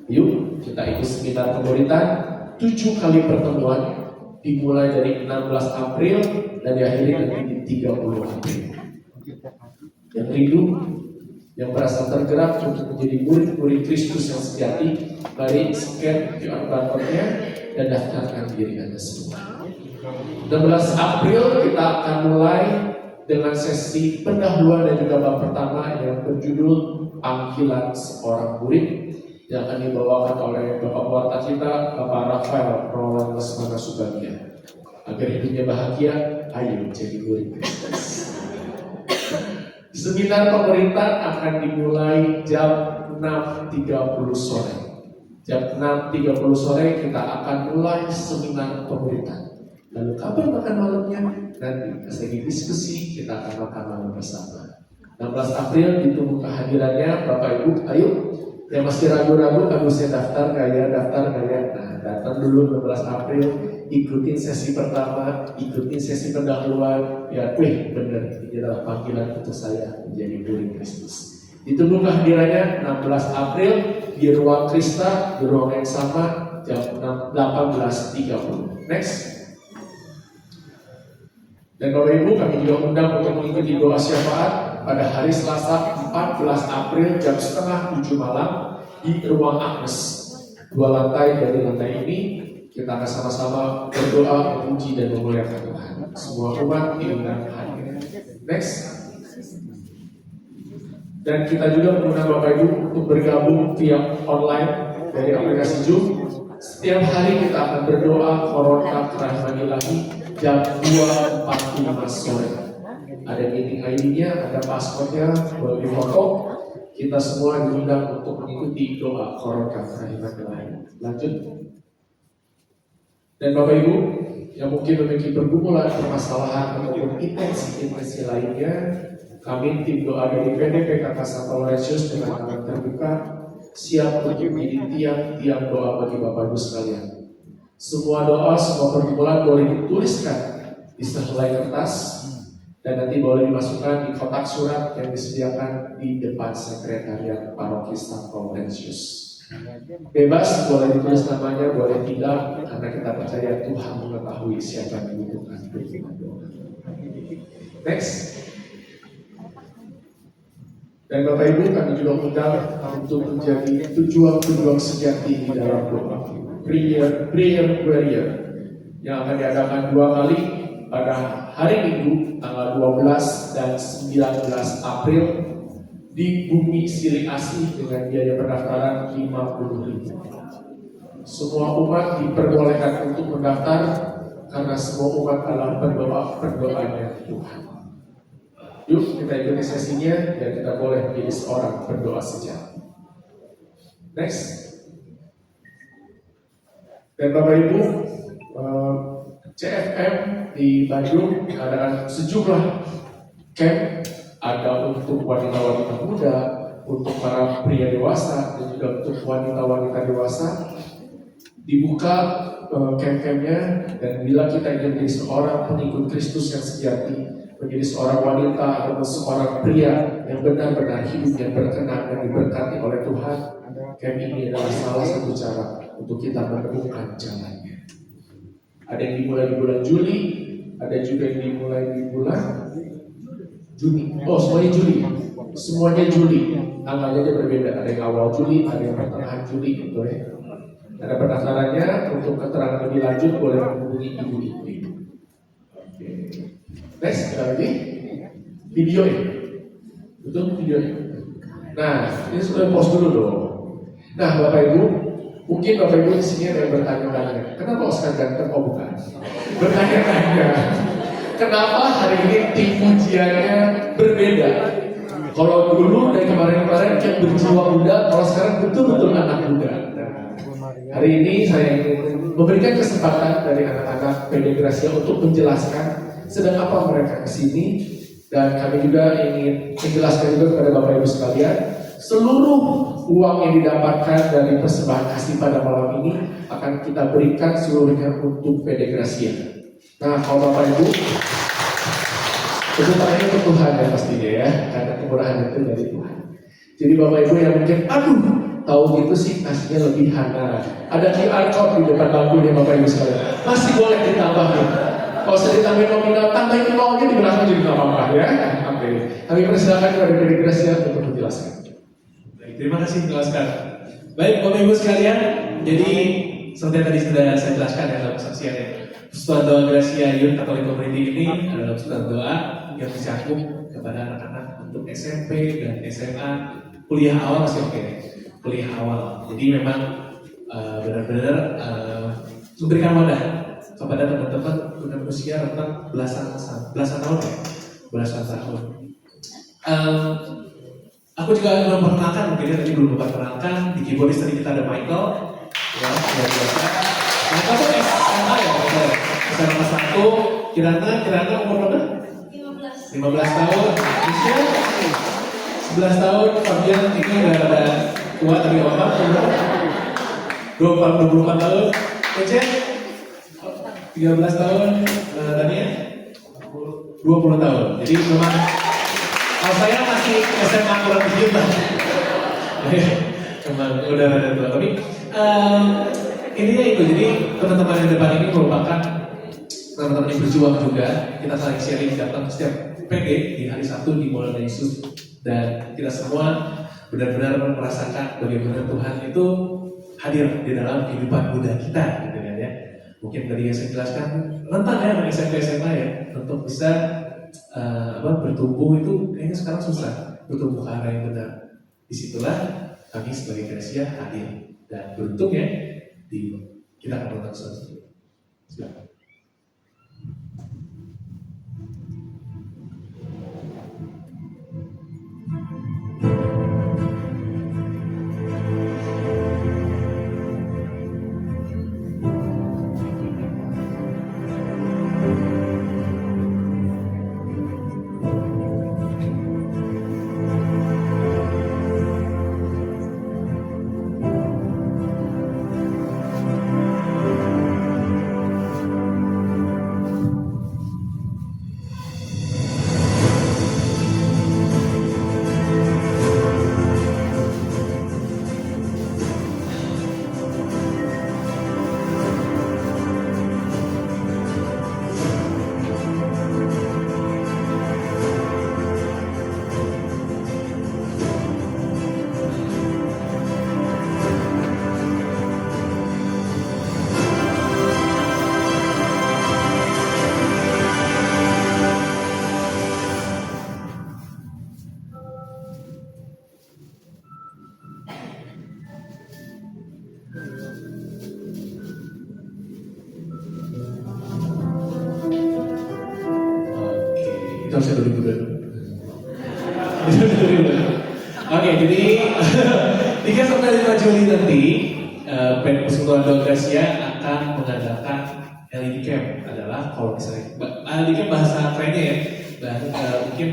Yuk kita ikut seminar pemerintah. 7 kali pertemuan dimulai dari 16 April dan diakhiri nanti di 30 April. Yang rindu, yang merasa tergerak untuk menjadi murid-murid Kristus yang sejati, mari scan QR barcode-nya dan daftarkan diri Anda semua. 16 April kita akan mulai dengan sesi pendahuluan dan juga bab pertama yang berjudul Panggilan Seorang Murid, yang akan dibawakan oleh Bapak Warta kita, Bapak Rafael Roland Lesmana Subagia. Agar hidupnya bahagia, ayo jadi murid Kristus. Seminar pemerintah akan dimulai jam 6.30 sore. Jam 6.30 sore kita akan mulai seminar pemerintah. Lalu kapan makan malamnya? Nanti segi diskusi kita akan makan malam bersama. 16 April ditunggu kehadirannya Bapak Ibu. Ayo. Yang masih ragu-ragu, bagusnya daftar kayak. Nah, datang dulu 16 April, ikutin sesi pertama, ikutin sesi pendahuluan. Ya, benar, ini adalah panggilan untuk saya menjadi murid Kristus. Ditunggu kehadirannya 16 April di ruang Krista, di ruang yang sama, jam 18.30. Next. Dan Bapak Ibu, kami juga undang untuk mengikuti doa syafaat pada hari Selasa 14 April jam 6:30 malam di ruang Agnes. 2 lantai dari lantai ini kita akan sama-sama berdoa, memuji dan memuliakan Tuhan. Semua umat diundang hadir. Next. Dan kita juga mengundang Bapak Ibu untuk bergabung via online dari aplikasi Zoom. Setiap hari kita akan berdoa Koronta Kerahiman Ilahi jam 2.45 sore. Ada meeting ID-nya, ada password-nya, boleh difoto. Kita semua diundang untuk mengikuti doa Koronta Kerahiman Ilahi. Lanjut. Dan Bapak Ibu yang mungkin memiliki pergumulan, permasalahan ataupun intensi lainnya, kami tim doa dari PDP Kakak Santo Laurentius dengan tangan terbuka siap untuk menjadi tiang-tiang doa bagi Bapak Ibu sekalian. Semua doa, semua pergumulan boleh dituliskan di sehelai kertas dan nanti boleh dimasukkan di kotak surat yang disediakan di depan sekretariat Paroki Santo Laurentius. Bebas, boleh ditulis namanya, boleh tidak, karena kita percaya Tuhan mengetahui siapa yang membutuhkan doa. Next. Dan Bapak Ibu, kami juga undang untuk menjadi pejuang-pejuang sejati di dalam doa. Prayer Warrior yang akan diadakan 2 kali pada hari Minggu tanggal 12 dan 19 April di Bumi Siri Asih dengan biaya pendaftaran 50.000. Semua umat diperbolehkan untuk mendaftar karena semua umat adalah berdoanya Tuhan. Yuk kita ikuti sesinya dan kita boleh menjadi seorang berdoa sejati. Next. Dan Bapak Ibu, CFM di Bandung mengadakan sejumlah camp, ada untuk wanita-wanita muda, untuk para pria dewasa, dan juga untuk wanita-wanita dewasa. Dibuka camp-campnya, dan bila kita ingin menjadi seorang pengikut Kristus yang sejati, menjadi seorang wanita atau seorang pria yang benar-benar hidupnya berkenan dan diberkati oleh Tuhan, camp ini adalah salah satu cara untuk kita menemukan jalannya. Ada yang dimulai di bulan Juli, ada juga yang dimulai di bulan Juni. Oh, semuanya Juli. Semuanya Juli. Tanggalnya aja berbeda. Ada yang awal Juli, ada yang pertengahan Juli gitu ya. Ada pendaftarannya. Untuk keterangan lebih lanjut boleh menghubungi ibu-ibu. Next, lagi. Video ya? Betul video ya? Nah, ini sudah post dulu dong. Nah, Bapak Ibu, mungkin Bapak Ibu di sini ada yang bertanya-tanya, kenapa Oscar ganteng? Oh bukan. Bertanya-tanya, kenapa hari ini tim pujiannya berbeda? Kalau dulu dari kemarin-kemarin yang berjiwa muda, kalau sekarang betul-betul anak muda. Hari ini saya ingin memberikan kesempatan dari anak-anak PD Gracia untuk menjelaskan sedang apa mereka kesini, dan kami juga ingin menjelaskan juga kepada Bapak Ibu sekalian, seluruh uang yang didapatkan dari persembahan kasih pada malam ini akan kita berikan seluruhnya untuk PD Gracia. Nah, kalau Bapak Ibu, kebutuhannya untuk Tuhan ya pastinya ya, karena kemurahan itu dari Tuhan. Jadi Bapak Ibu yang mungkin, aduh, tahu gitu sih kasihnya lebihan. Nah, ada QR code di depan bangku nih Bapak Ibu sekalian. Masih boleh ditambah nih. Kalau saya ditambahin nominal, tambahin nolnya di belakang juga nggak apa-apa ya. Oke. Kami persilakan kepada PD Gracia untuk menjelaskan. Baik, terima kasih menjelaskan. Baik, Bapak Ibu sekalian, jadi seperti yang tadi sudah saya jelaskan ya dalam kesaksian ya. Persekutuan Doa Gracia Youth Catholic Community ini adalah persekutuan doa yang mencakup kepada anak-anak untuk SMP dan SMA, kuliah awal masih oke, kuliah awal. Jadi memang benar-benar memberikan wadah kepada teman-teman dengan usia rentang belasan tahun ya, belasan tahun. Aku juga belum perkenalkan, mungkin tadi belum perkenalkan di keyboardis tadi kita ada Michael, ya luar biasa. Michael tuh SMA ya, SMA 1, Kirana umur berapa? 15 tahun, Michelle 11 tahun, Fabian ini udah ada tua tapi apa? 24 tahun, Ece 13 tahun, Dania 20 tahun. Jadi memang kalau saya masih SMA kurang dikit lah. Memang udah ada tua. Tapi intinya itu, jadi teman-teman yang depan ini merupakan teman-teman yang berjuang juga. Kita saling sharing datang setiap PD di hari Sabtu di Mall Yesus, dan kita semua benar-benar merasakan bagaimana Tuhan itu hadir di dalam kehidupan muda kita, gitu kan ya. Mungkin tadi yang saya jelaskan rentan ya anak SMP SMA ya untuk bisa bertumbuh itu kayaknya sekarang susah bertumbuh ke arah yang benar. Disitulah kami sebagai Gracia hadir, dan beruntung ya kita akan nonton selanjutnya. Silakan. Harusnya 2022. Oke, jadi 3-5 Juli nanti Persekutuan Doa Gracia akan mengadakan LED Camp. Adalah kalau misalnya LED Camp bahasa kerennya ya, mungkin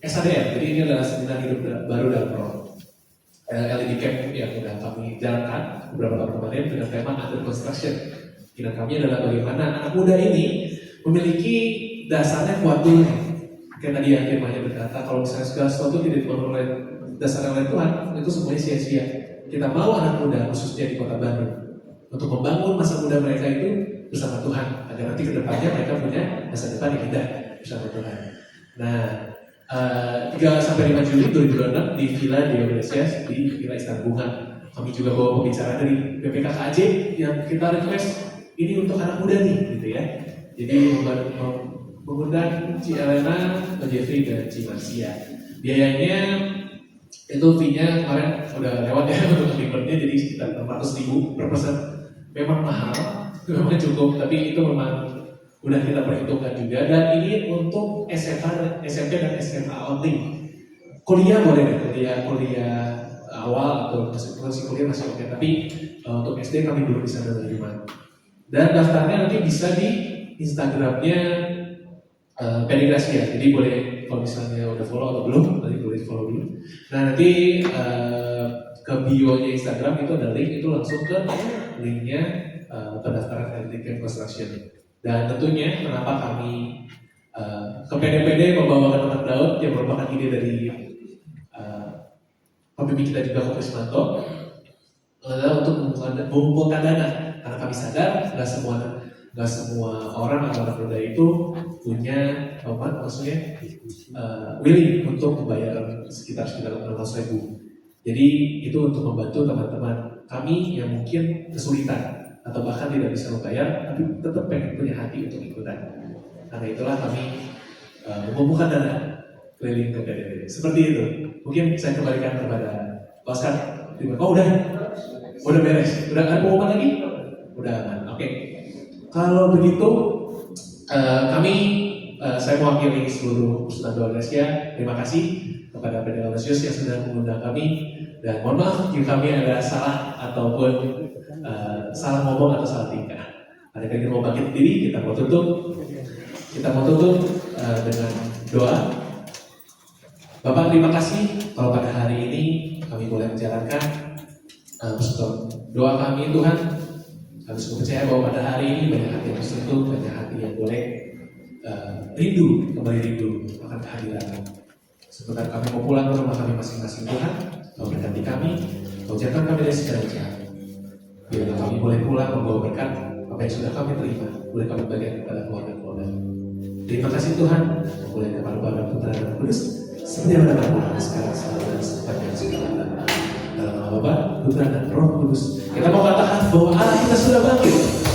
SADM. Jadi ini adalah seminar hidup baru dalam roh. LED Camp yang sudah kami jalankan beberapa tahun kemarin dengan tema Under Construction. Kira kami adalah bagaimana anak muda ini memiliki dasarnya kuat dulu. Kayak tadi yang firmannya berkata, kalau misalnya segala sesuatu tidak dibangun oleh dasar oleh Tuhan, itu semuanya sia-sia. Kita mau anak muda, khususnya di Kota Bandung, untuk membangun masa muda mereka itu bersama Tuhan, agar nanti ke depannya mereka punya masa depan yang indah bersama Tuhan. Nah, 3-5 Juli 2026 di Villa Dionysius di Villa Istana Bunga. Kami juga bawa pembicara dari BPKKJ yang kita request ini untuk anak muda nih, gitu ya. Jadi mengundang Ci Elena, Mbak Jeffrey, dan Ci Marcia. Biayanya itu fee-nya kemarin udah lewat ya untuk early-bird-nya, jadi sekitar 400.000 per person. Memang mahal, memang cukup, tapi itu memang udah kita perhitungkan juga. Dan ini untuk SMP dan SMA only. Kuliah boleh deh, kuliah awal atau masih kuliah masih oke, tapi untuk SD kami belum bisa menerima. Dan daftarnya nanti bisa di Instagramnya PD Gracia, jadi boleh kalau misalnya udah follow atau belum, nanti boleh follow dulu. Nah nanti ke bio-nya Instagram itu ada link, itu langsung ke linknya pendaftaran Handicap Construction. Dan tentunya kenapa kami ke PD membawakan teman Daud yang merupakan ide dari pembimbing kita juga Kopi Sumanto adalah untuk mengumpulkan dana, karena kami sadar nggak semua orang atau anak muda itu punya maksudnya willing untuk membayar sekitar 600.000. Jadi itu untuk membantu teman-teman kami yang mungkin kesulitan atau bahkan tidak bisa membayar tapi tetap pengen punya hati untuk ikutan. Karena itulah kami mengumpulkan dana keliling ke PDB. Seperti itu. Mungkin saya kembalikan kepada Pak Oscar. Oh udah beres. Udah ada pengumuman lagi? Udah aman. Oke. Kalau begitu saya mewakili seluruh Ustadz Doa Gracia. Terima kasih kepada PD Launasius yang sudah mengundang kami, dan mohon maaf jika kami ada salah ataupun salah ngomong atau salah tingkah. Ada yang mau bangkit diri, kita mau tutup dengan doa. Bapak terima kasih kalau pada hari ini kami boleh menjalankan doa kami Tuhan. Kami sungguh percaya bahwa pada hari ini banyak hati yang tersentuh, banyak hati yang boleh kembali rindu akan kehadiran. Sebentar kami mau pulang ke rumah kami masing-masing Tuhan, Kau berkati kami, Kau jauhkan kami dari segala jahat. Biarlah kami boleh pulang membawa berkat apa yang sudah kami terima, boleh kami bagikan kepada keluarga-keluarga. Terima kasih Tuhan, boleh kepada Bapa, Putra dan Roh Kudus, seperti yang ada pulang sekarang selalu dan sepanjang segala dalam nama Bapa, Putra dan Roh Kudus. Kita mau katakan bahwa Allah kita sudah bangkit.